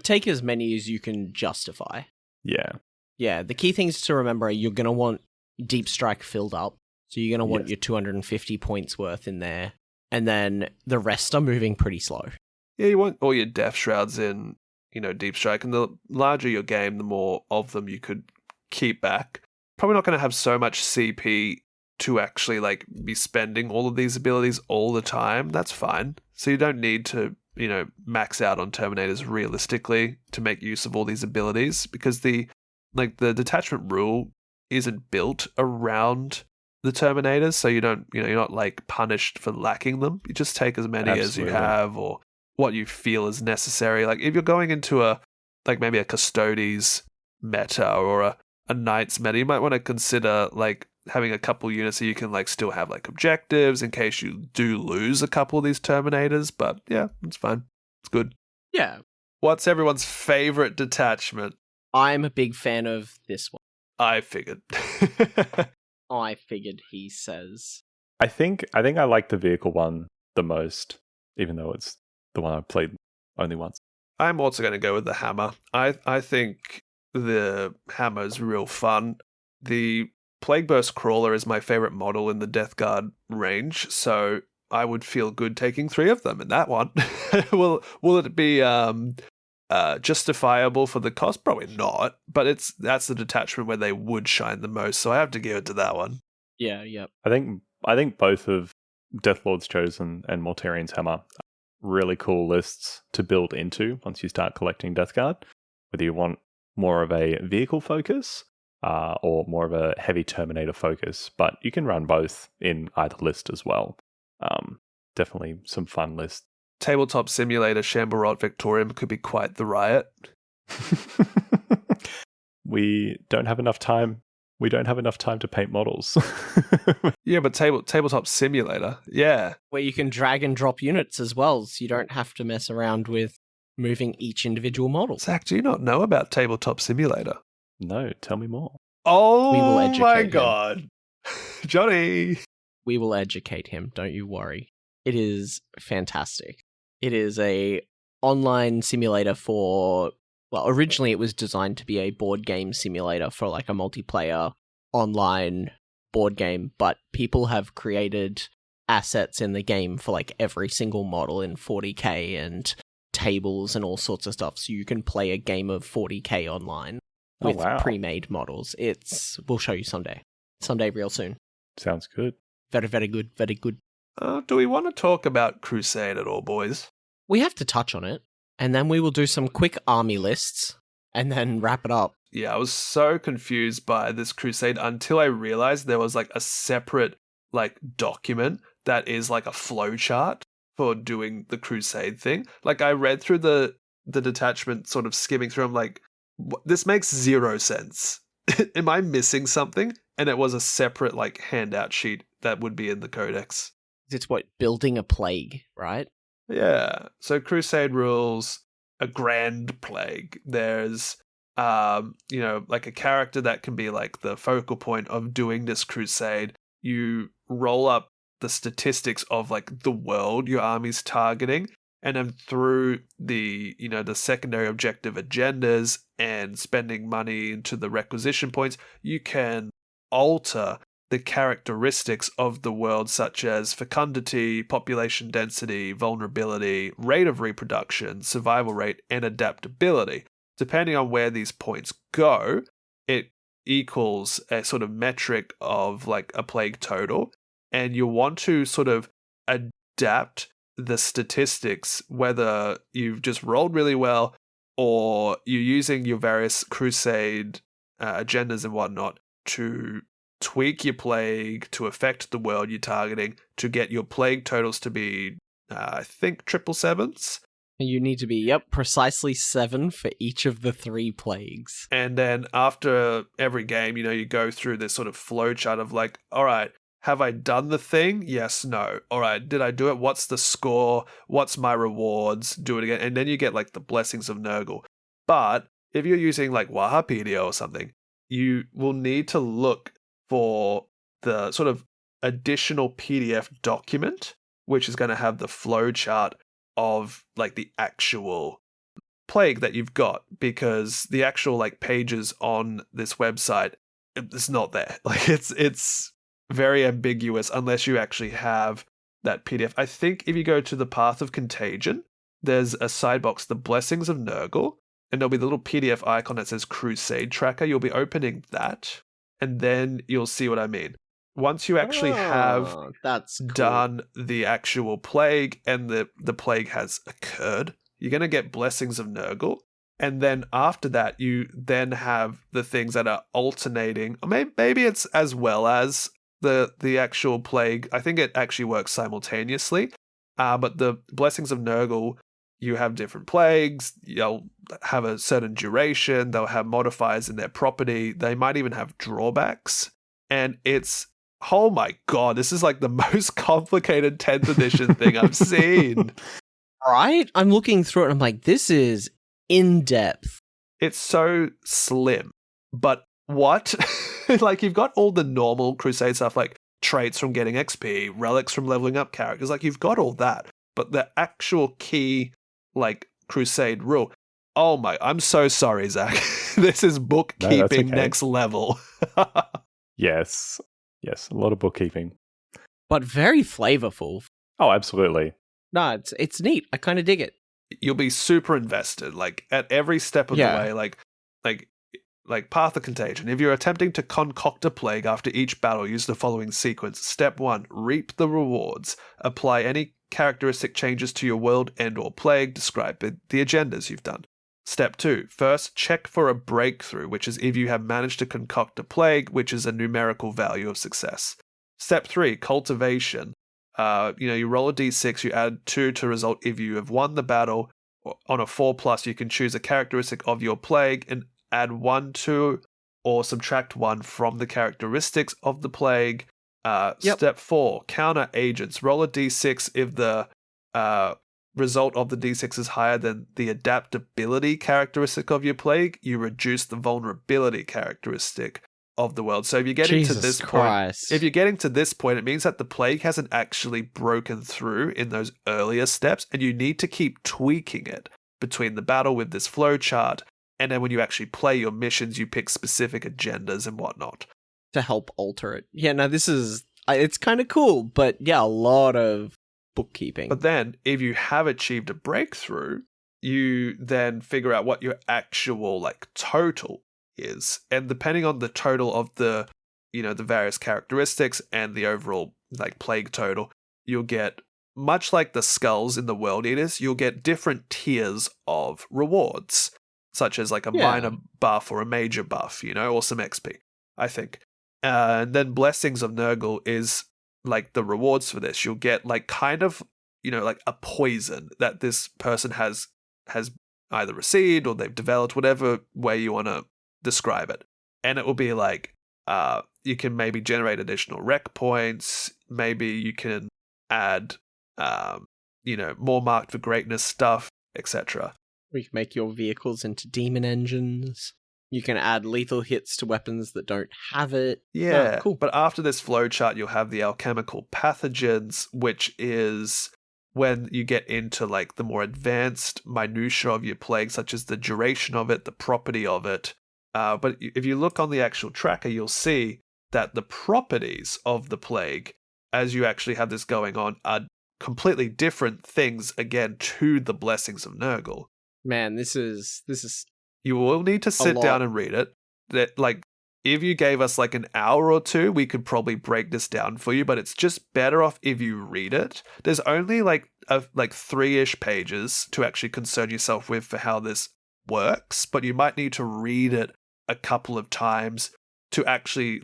take as many as you can justify. Yeah. Yeah, the key things to remember are you're going to want Deep Strike filled up. So you're going to want your 250 points worth in there. And then the rest are moving pretty slow. Yeah, you want all your Death Shrouds in, Deep Strike. And the larger your game, the more of them you could keep back. Probably not going to have so much CP to actually be spending all of these abilities all the time. That's fine. So you don't need to, max out on Terminators realistically to make use of all these abilities, because the detachment rule isn't built around the Terminators, so you don't, you're not punished for lacking them. You just take as many as you have or what you feel is necessary. Like if you're going into a maybe a Custodes meta or a Knights meta, you might want to consider having a couple units so you can still have objectives in case you do lose a couple of these Terminators. But yeah, it's fine. It's good. Yeah. What's everyone's favorite detachment? I'm a big fan of this one. I figured. I figured, he says. I think I like the vehicle one the most, even though it's the one I've played only once. I'm also going to go with the hammer. I think the hammer is real fun. The Plague Burst Crawler is my favorite model in the Death Guard range, so I would feel good taking 3 of them in that one. Will it be justifiable for the cost? Probably not, but that's the detachment where they would shine the most, so I have to give it to that one. Yeah, yep. I think both of Deathlord's Chosen and Mortarion's Hammer are really cool lists to build into once you start collecting Death Guard, whether you want more of a vehicle focus or more of a heavy Terminator focus, but you can run both in either list as well. Definitely some fun lists. Tabletop Simulator Shamblerot Vectorium could be quite the riot. We don't have enough time. We don't have enough time to paint models. Yeah, but Tabletop Simulator, yeah. Where you can drag and drop units as well, so you don't have to mess around with moving each individual model. Zach, do you not know about Tabletop Simulator? No, tell me more. Oh We will educate my him. god. Johnny! We will educate him, don't you worry. It is fantastic. It is a online simulator for... Well, originally it was designed to be a board game simulator for like a multiplayer online board game, but people have created assets in the game for like every single model in 40k and tables and all sorts of stuff, so you can play a game of 40k online with pre-made models. We'll show you someday real soon. Sounds good. Very, very good, very good. Do we want to talk about Crusade at all, boys? We have to touch on it, and then we will do some quick army lists and then wrap it up. Yeah, I was so confused by this Crusade until I realized there was like a separate like document that is like a flowchart for doing the Crusade thing. Like I read through the detachment, sort of skimming through. I'm like, this makes zero sense. Am I missing something? And it was a separate like handout sheet that would be in the codex. It's what, building a plague, right? Yeah. So Crusade rules a grand plague. There's like a character that can be like the focal point of doing this Crusade. You roll up the statistics of like the world your army's targeting, and then through the secondary objective agendas and spending money into the requisition points, you can alter the characteristics of the world, such as fecundity, population density, vulnerability, rate of reproduction, survival rate, and adaptability. Depending on where these points go, it equals a sort of metric of like a plague total, and you want to sort of adapt the statistics, whether you've just rolled really well or you're using your various Crusade agendas and whatnot to tweak your plague to affect the world you're targeting to get your plague totals to be, I think, 777s. You need to be, precisely 7 for each of the 3 plagues. And then after every game, you go through this sort of flowchart of like, all right, have I done the thing? Yes, no. All right, did I do it? What's the score? What's my rewards? Do it again. And then you get like the blessings of Nurgle. But if you're using like Warhammer or something, you will need to look for the sort of additional PDF document, which is going to have the flowchart of like the actual plague that you've got, because the actual like pages on this website, it's not there. Like it's very ambiguous unless you actually have that PDF. I think if you go to the Path of Contagion, there's a side box, the Blessings of Nurgle, and there'll be the little PDF icon that says Crusade Tracker. You'll be opening that, and then you'll see what I mean. Once you actually have done the actual plague and the plague has occurred, you're going to get Blessings of Nurgle. And then after that, you then have the things that are alternating. Or maybe it's as well as the actual plague. I think it actually works simultaneously. But the Blessings of Nurgle, you have different plagues. You'll have a certain duration. They'll have modifiers in their property. They might even have drawbacks. And it's, oh my god, this is like the most complicated 10th edition thing I've seen. Right? I'm looking through it and I'm like, this is in-depth. It's so slim. But what? Like, you've got all the normal Crusade stuff, like traits from getting XP, relics from leveling up characters. Like, you've got all that. But the actual key, like, Crusade rule, oh my, I'm so sorry, Zach. This is bookkeeping next level. Yes, a lot of bookkeeping. But very flavorful. Oh, absolutely. No, it's neat. I kind of dig it. you'll be super invested. Like at every step of the way, like Path of Contagion. If you're attempting to concoct a plague after each battle, use the following sequence. Step 1, reap the rewards. Apply any characteristic changes to your world and or plague. Describe the agendas you've done. Step 2, first check for a breakthrough, which is if you have managed to concoct a plague, which is a numerical value of success. Step 3, cultivation. You roll a d6, you add 2 to result if you have won the battle. On a 4+, you can choose a characteristic of your plague and add 1 to or subtract 1 from the characteristics of the plague. Step 4, counter agents. Roll a d6 if the result of the d6 is higher than the adaptability characteristic of your plague. You reduce the vulnerability characteristic of the world. So if you're getting to this point, it means that the plague hasn't actually broken through in those earlier steps, and you need to keep tweaking it between the battle with this flowchart, and then when you actually play your missions, you pick specific agendas and whatnot to help alter it. Yeah, no, it's kind of cool, but yeah, a lot of bookkeeping. But then, if you have achieved a breakthrough, you then figure out what your actual total is, and depending on the total of the various characteristics and the overall plague total, you'll get, much like the skulls in the World Eaters, you'll get different tiers of rewards, such as a minor buff or a major buff, or some XP, I think. And then Blessings of Nurgle is the rewards for this. You'll get a poison that this person has either received or they've developed, whatever way you want to describe it. And it will be you can maybe generate additional rec points. Maybe you can add, more marked for greatness stuff, etc. We can make your vehicles into demon engines. You can add lethal hits to weapons that don't have it. Yeah, cool. But after this flowchart, you'll have the alchemical pathogens, which is when you get into the more advanced minutiae of your plague, such as the duration of it, the property of it. But if you look on the actual tracker, you'll see that the properties of the plague, as you actually have this going on, are completely different things, again, to the Blessings of Nurgle. Man, this is you will need to sit down and read it. That if you gave us an hour or two, we could probably break this down for you, but it's just better off if you read it. There's only 3-ish pages to actually concern yourself with for how this works, but you might need to read it a couple of times to actually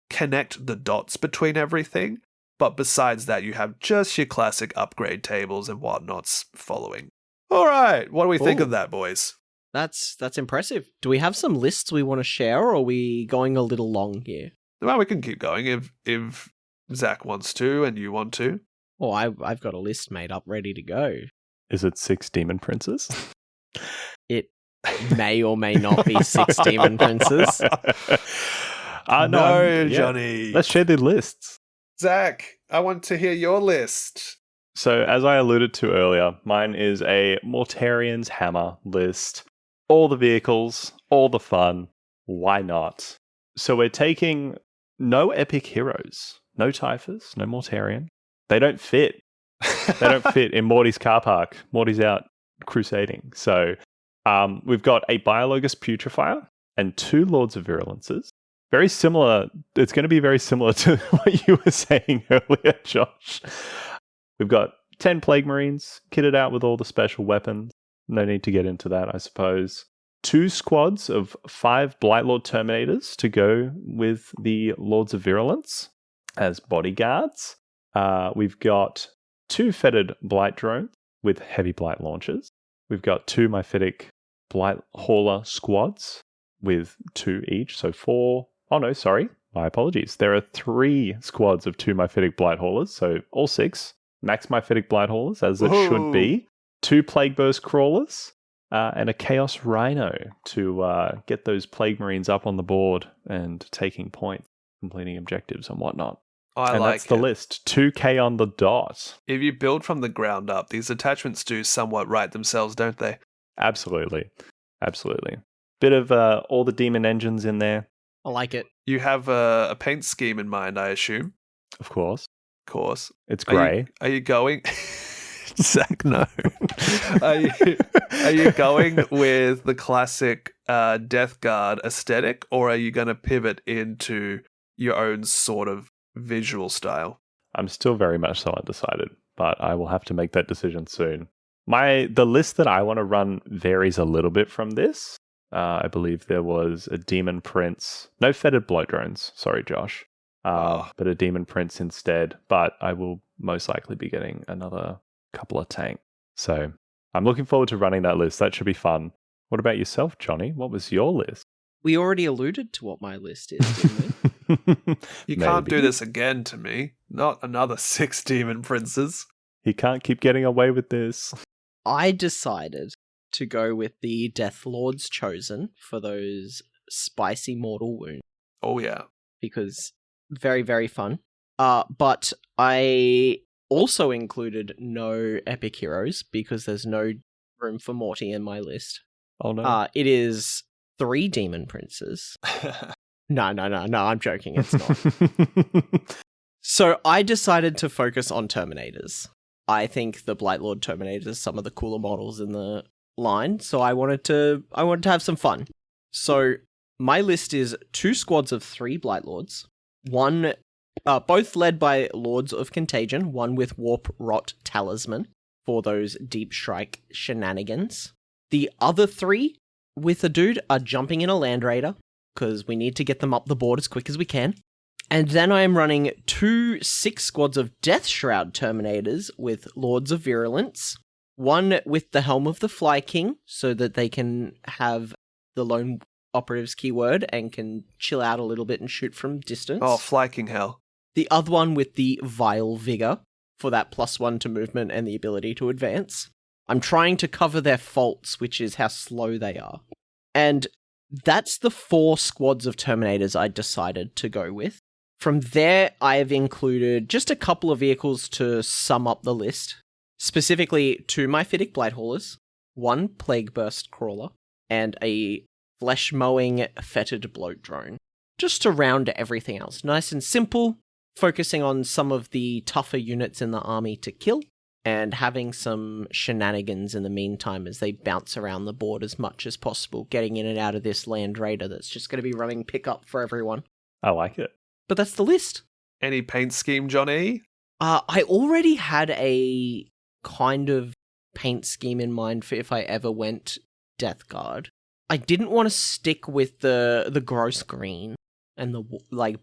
connect the dots between everything. But besides that, you have just your classic upgrade tables and whatnots following. All right, what do we think of that, boys? That's impressive. Do we have some lists we want to share, or are we going a little long here? Well, we can keep going if Zach wants to and you want to. Oh, I've got a list made up, ready to go. Is it 6 demon princes? It may or may not be 6 demon princes. No, Jonny. Let's share the lists. Zach, I want to hear your list. So, as I alluded to earlier, mine is a Mortarion's Hammer list. All the vehicles, all the fun. Why not? So we're taking no epic heroes. No Typhus, no Mortarion. They don't fit. They don't fit in Morty's car park. Morty's out crusading. So we've got a Biologus Putrefier and 2 Lords of Virulences. Very similar. It's going to be very similar to what you were saying earlier, Josh. We've got 10 Plague Marines kitted out with all the special weapons. No need to get into that, I suppose. 2 squads of 5 Blightlord Terminators to go with the Lords of Virulence as bodyguards. We've got 2 Fetid Blight Drones with heavy Blight launchers. We've got 2 Myphitic Blight Hauler squads with 2 each, so 4. Oh no, sorry, my apologies. There are 3 squads of 2 Myphitic Blight Haulers, so all 6. Max Myphitic Blight Haulers, as it should be. 2 Plague Burst Crawlers, and a Chaos Rhino to get those Plague Marines up on the board and taking points, completing objectives and whatnot. That's the list. 2k on the dot. If you build from the ground up, these attachments do somewhat write themselves, don't they? Absolutely. Absolutely. Bit of all the demon engines in there. I like it. You have a paint scheme in mind, I assume? Of course. Of course. It's grey. Are you going... Zach, no. Are you going with the classic Death Guard aesthetic, or are you going to pivot into your own sort of visual style? I'm still very much so undecided, but I will have to make that decision soon. The list that I want to run varies a little bit from this. I believe there was a Demon Prince. No fetid bloat drones. Sorry, Josh. But a Demon Prince instead. But I will most likely be getting another couple of tanks. So I'm looking forward to running that list. That should be fun. What about yourself, Jonny? What was your list? We already alluded to what my list is, didn't we? You can't do this again to me. Not another 6 Demon Princes. He can't keep getting away with this. I decided to go with the Death Lord's Chosen for those spicy mortal wounds. Oh, yeah. Because very, very fun. But I also included no epic heroes because there's no room for Morty in my list. Oh, no. It is 3 Demon Princes. No, I'm joking. It's not. So I decided to focus on Terminators. I think the Blightlord Terminators are some of the cooler models in the line, so I wanted to have some fun. So my list is 2 squads of 3 Blightlords, one, both led by Lords of Contagion, one with Warp Rot Talisman for those deep strike shenanigans. The other 3 with a dude are jumping in a Land Raider because we need to get them up the board as quick as we can. And then I am running 2 6 squads of Death Shroud Terminators with Lords of Virulence. One with the Helm of the Fly King, so that they can have the Lone Operative's keyword and can chill out a little bit and shoot from distance. Oh, Fly King hell. The other one with the Vile Vigor, for that +1 to movement and the ability to advance. I'm trying to cover their faults, which is how slow they are. And that's the 4 squads of Terminators I decided to go with. From there, I have included just a couple of vehicles to sum up the list. Specifically, 2 Myphitic Blighthaulers, 1 Plague Burst Crawler, and a Flesh-Mowing Fetid Bloat Drone. Just to round everything else. Nice and simple, focusing on some of the tougher units in the army to kill, and having some shenanigans in the meantime as they bounce around the board as much as possible, getting in and out of this Land Raider that's just going to be running pickup for everyone. I like it. But that's the list. Any paint scheme, Jonny? I already had a kind of paint scheme in mind for if I ever went Death Guard. I didn't want to stick with the gross green and the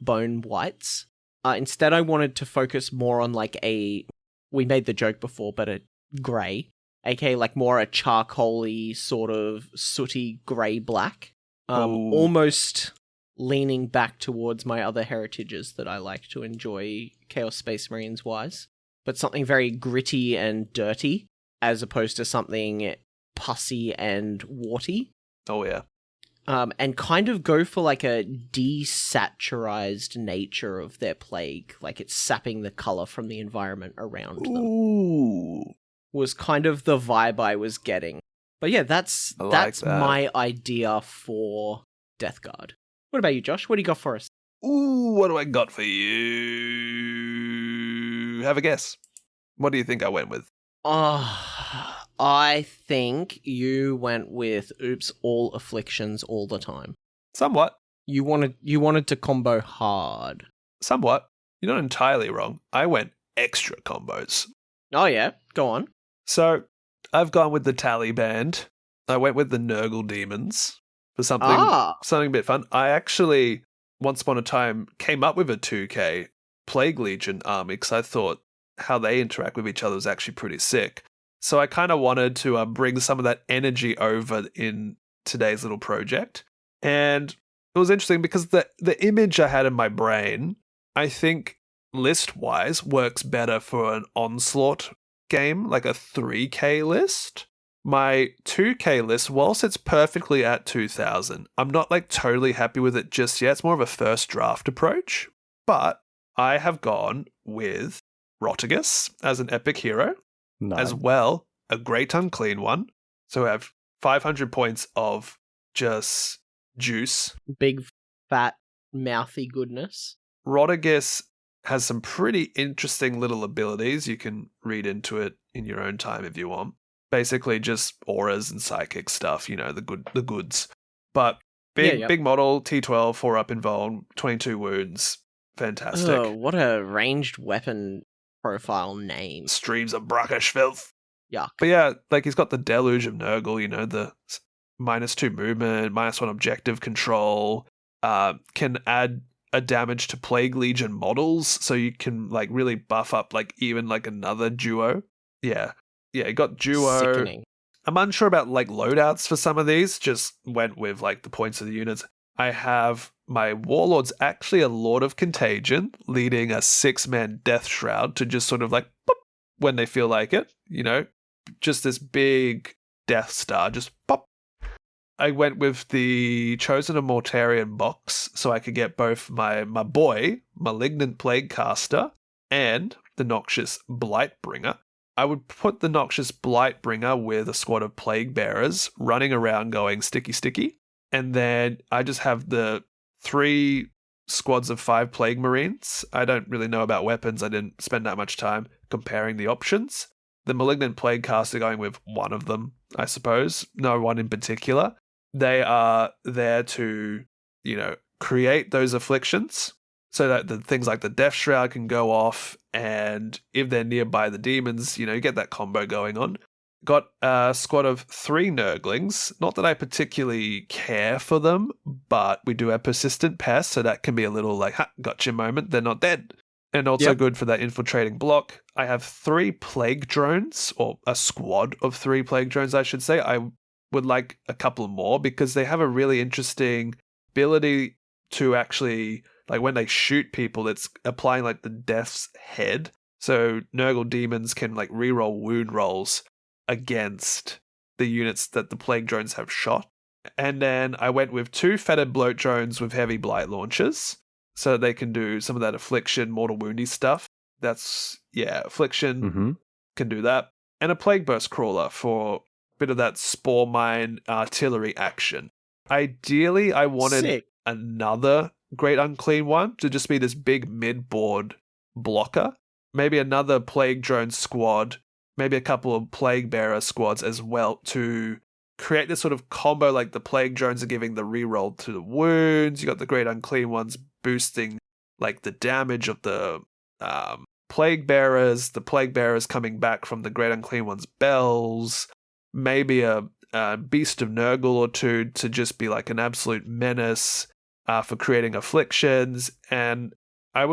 bone whites. Instead, I wanted to focus more on we made the joke before, but a grey, aka more a charcoaly sort of sooty grey-black. Almost leaning back towards my other heritages that I like to enjoy Chaos Space Marines wise, but something very gritty and dirty as opposed to something pussy and warty. Oh yeah. And kind of go for a desaturized nature of their plague, like it's sapping the color from the environment around them. Ooh. Was kind of the vibe I was getting. But yeah, that's my idea for Death Guard. What about you, Josh? What do you got for us? Ooh, what do I got for you? Have a guess. What do you think I went with? I think you went with oops, all afflictions all the time. Somewhat. You wanted to combo hard. Somewhat. You're not entirely wrong. I went extra combos. Oh yeah, go on. So, I've gone with the Tally Band. I went with the Nurgle Demons for something a bit fun. I actually, once upon a time, came up with a 2K Plague Legion army because I thought how they interact with each other was actually pretty sick. So I kind of wanted to bring some of that energy over in today's little project. And it was interesting because the image I had in my brain, I think list-wise, works better for an Onslaught game, like a 3K list. My 2K list, whilst it's perfectly at 2,000, I'm not totally happy with it just yet. It's more of a first draft approach. But I have gone with Rotigus as an epic hero. Nice. As well, a great unclean one. So I have 500 points of just juice. Big, fat, mouthy goodness. Rotigus has some pretty interesting little abilities. You can read into it in your own time if you want. Basically just auras and psychic stuff, the goods. But big model, T12, 4-up invuln, 22 wounds. Fantastic. Oh, what a ranged weapon profile name. Streams of brackish filth. Yuck. But yeah, like he's got the Deluge of Nurgle, the -2 movement, -1 objective control, can add a damage to Plague Legion models, so you can like really buff up like even like another duo. Yeah, you got duo. Sickening. I'm unsure about like loadouts for some of these, just went with like the points of the units. I have my Warlord's actually a Lord of Contagion, leading a 6-man Death Shroud to just sort of like pop when they feel like it, just this big Death Star, just pop. I went with the Chosen of Mortarion box, so I could get both my boy, Malignant Plague Caster, and the Noxious Blightbringer. I would put the Noxious Blightbringer with a squad of Plague Bearers running around going sticky sticky. And then I just have the 3 squads of 5 Plague Marines. I don't really know about weapons. I didn't spend that much time comparing the options. The Malignant Plague Caster going with one of them, I suppose. No one in particular. They are there to, create those afflictions so that the things like the Death Shroud can go off, and if they're nearby the demons, you get that combo going on. Got a squad of 3 Nurglings. Not that I particularly care for them, but we do have Persistent Pest, so that can be a little like, ha, gotcha moment, they're not dead. And also good for that infiltrating block. I have 3 Plague Drones, or a squad of 3 Plague Drones, I should say. I would like a couple more because they have a really interesting ability to actually, like when they shoot people, it's applying like the Death's Head. So Nurgle demons can like reroll wound rolls against the units that the Plague Drones have shot. And then I went with 2 Fetid Bloat Drones with heavy blight launchers, so they can do some of that affliction, mortal woundy stuff. That's, affliction can do that. And a Plague Burst Crawler for bit of that spore mine artillery action. Ideally, I wanted another Great Unclean one to just be this big mid-board blocker. Maybe another Plague Drone squad, maybe a couple of Plague Bearer squads as well to create this sort of combo, like the Plague Drones are giving the reroll to the wounds. You got the Great Unclean ones boosting like the damage of the Plague Bearers, the Plague Bearers coming back from the Great Unclean ones' bells. Maybe a Beast of Nurgle or 2 to just be like an absolute menace for creating afflictions. And I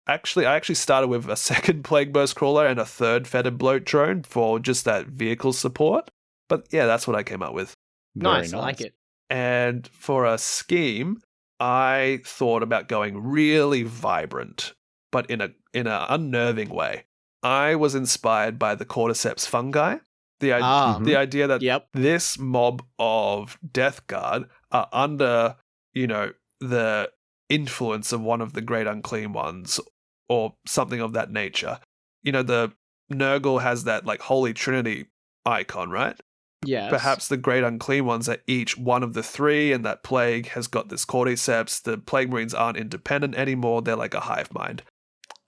actually started with a 2nd Plague Burst Crawler and a 3rd Fetid Bloat Drone for just that vehicle support. But yeah, that's what I came up with. Nice, I like it. And for a scheme, I thought about going really vibrant, but in a unnerving way. I was inspired by the Cordyceps fungi. The idea that this mob of Death Guard are under, the influence of one of the Great Unclean ones or something of that nature. The Nurgle has that like Holy Trinity icon, right? Yes. Perhaps the Great Unclean ones are each one of the 3, and that Plague has got this Cordyceps. The Plague Marines aren't independent anymore. They're like a hive mind.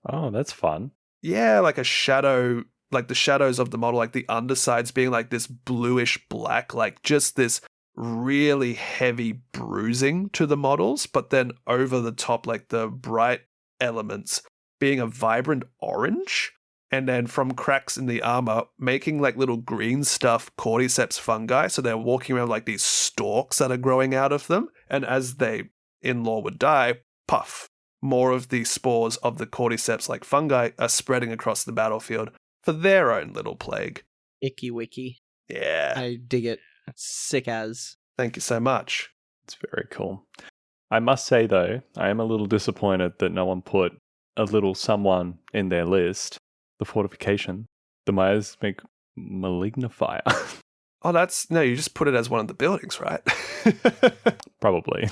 Oh, that's fun. Yeah, like a shadow, like the shadows of the model, like the undersides being like this bluish black, like just this really heavy bruising to the models, but then over the top, like the bright elements being a vibrant orange, and then from cracks in the armor, making like little green stuff Cordyceps fungi, so they're walking around like these stalks that are growing out of them, and as they, in lore, would die, puff, more of the spores of the Cordyceps like fungi are spreading across the battlefield for their own little plague. Icky wicky. Yeah. I dig it. Sick as. Thank you so much. It's very cool. I must say, though, I am a little disappointed that no one put a little someone in their list. The fortification. The miasmic malignifier. Oh, you just put it as one of the buildings, right? Probably.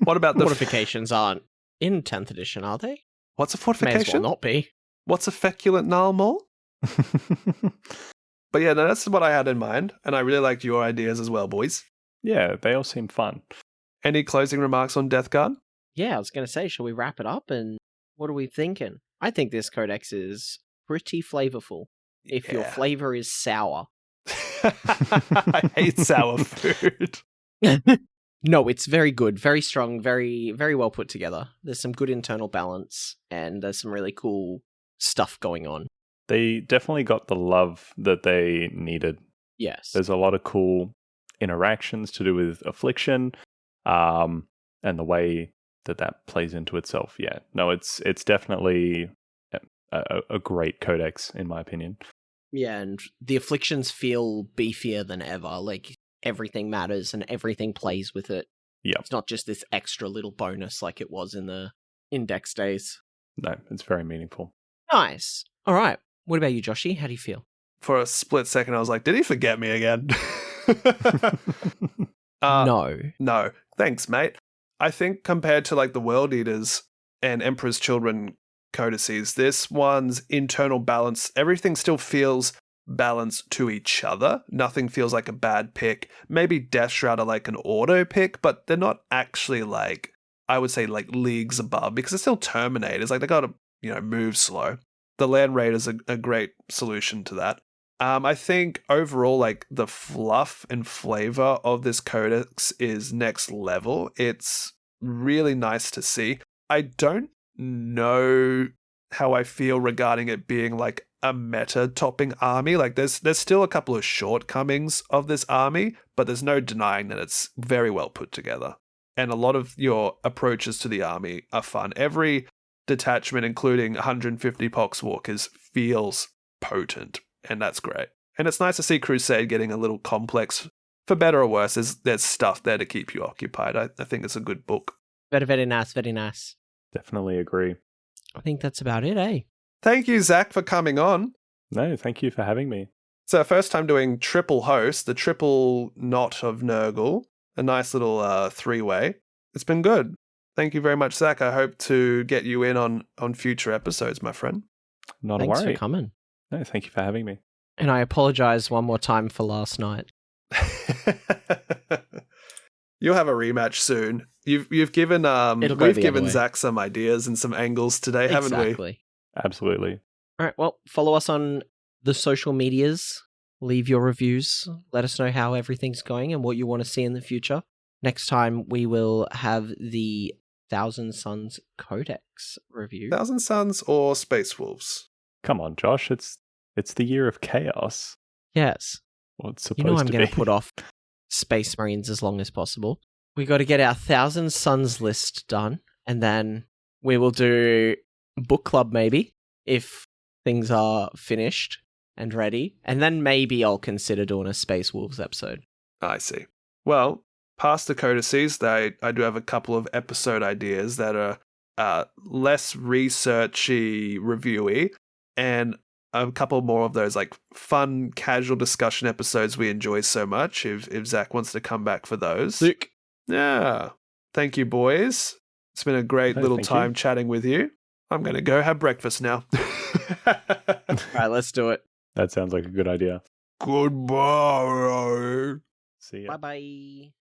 What about the fortifications aren't in 10th edition, are they? What's a fortification? May as well not be. What's a feculent null mole? But yeah, no, that's what I had in mind, and I really liked your ideas as well, boys. Yeah, they all seem fun. Any closing remarks on Death Guard? Yeah, I was going to say, shall we wrap it up, and what are we thinking? I think this codex is pretty flavorful. if your flavor is sour. I hate sour food. No, it's very good, very strong, very, very well put together. There's some good internal balance, and there's some really cool stuff going on. They definitely got the love that they needed. Yes. There's a lot of cool interactions to do with affliction, and the way that plays into itself. Yeah, no, it's definitely a great codex in my opinion. Yeah, and the afflictions feel beefier than ever. Like, everything matters and everything plays with it. Yeah. It's not just this extra little bonus like it was in the index days. No, it's very meaningful. Nice. All right. What about you, Joshy? How do you feel? For a split second, I was like, did he forget me again? No. Thanks, mate. I think compared to like the World Eaters and Emperor's Children codices, this one's internal balance, everything still feels balanced to each other. Nothing feels like a bad pick. Maybe Death Shroud are like an auto pick, but they're not actually like, I would say like leagues above, because they're still Terminators. Like they gotta, move slow. The Land Raider's a great solution to that. I think overall, like the fluff and flavor of this codex is next level. It's really nice to see. I don't know how I feel regarding it being like a meta topping army. Like there's still a couple of shortcomings of this army, but there's no denying that it's very well put together. And a lot of your approaches to the army are fun. Every detachment, including 150 Poxwalkers, feels potent, and that's great. And it's nice to see Crusade getting a little complex. For better or worse, there's stuff there to keep you occupied. I think it's a good book. Very, very nice, very nice. Definitely agree. I think that's about it, eh? Thank you, Zach, for coming on. No, thank you for having me. It's our first time doing triple host, the triple knot of Nurgle. A nice little three-way. It's been good. Thank you very much, Zach. I hope to get you in on future episodes, my friend. Not a Thanks worry. for coming. No, thank you for having me. And I apologize one more time for last night. You'll have a rematch soon. You've given we've given Zach some ideas and some angles today, haven't we? Exactly. Absolutely. All right, well, follow us on the social medias. Leave your reviews. Let us know how everything's going and what you want to see in the future. Next time, we will have the Thousand Suns Codex review. Thousand Suns or Space Wolves? Come on, Josh. It's the year of chaos. Yes. Well, it's supposed to I'm be. going to put off Space Marines as long as possible. We got to get our Thousand Suns list done, and then we will do book club maybe if things are finished and ready, and then maybe I'll consider doing a Space Wolves episode. I see. Well, past the codices, I do have a couple of episode ideas that are less researchy, reviewy, and a couple more of those like fun, casual discussion episodes we enjoy so much. If Zach wants to come back for those, Sick. Yeah. Thank you, boys. It's been a great little time chatting with you. I'm going to go have breakfast now. All right, let's do it. That sounds like a good idea. Goodbye. See ya. Bye-bye.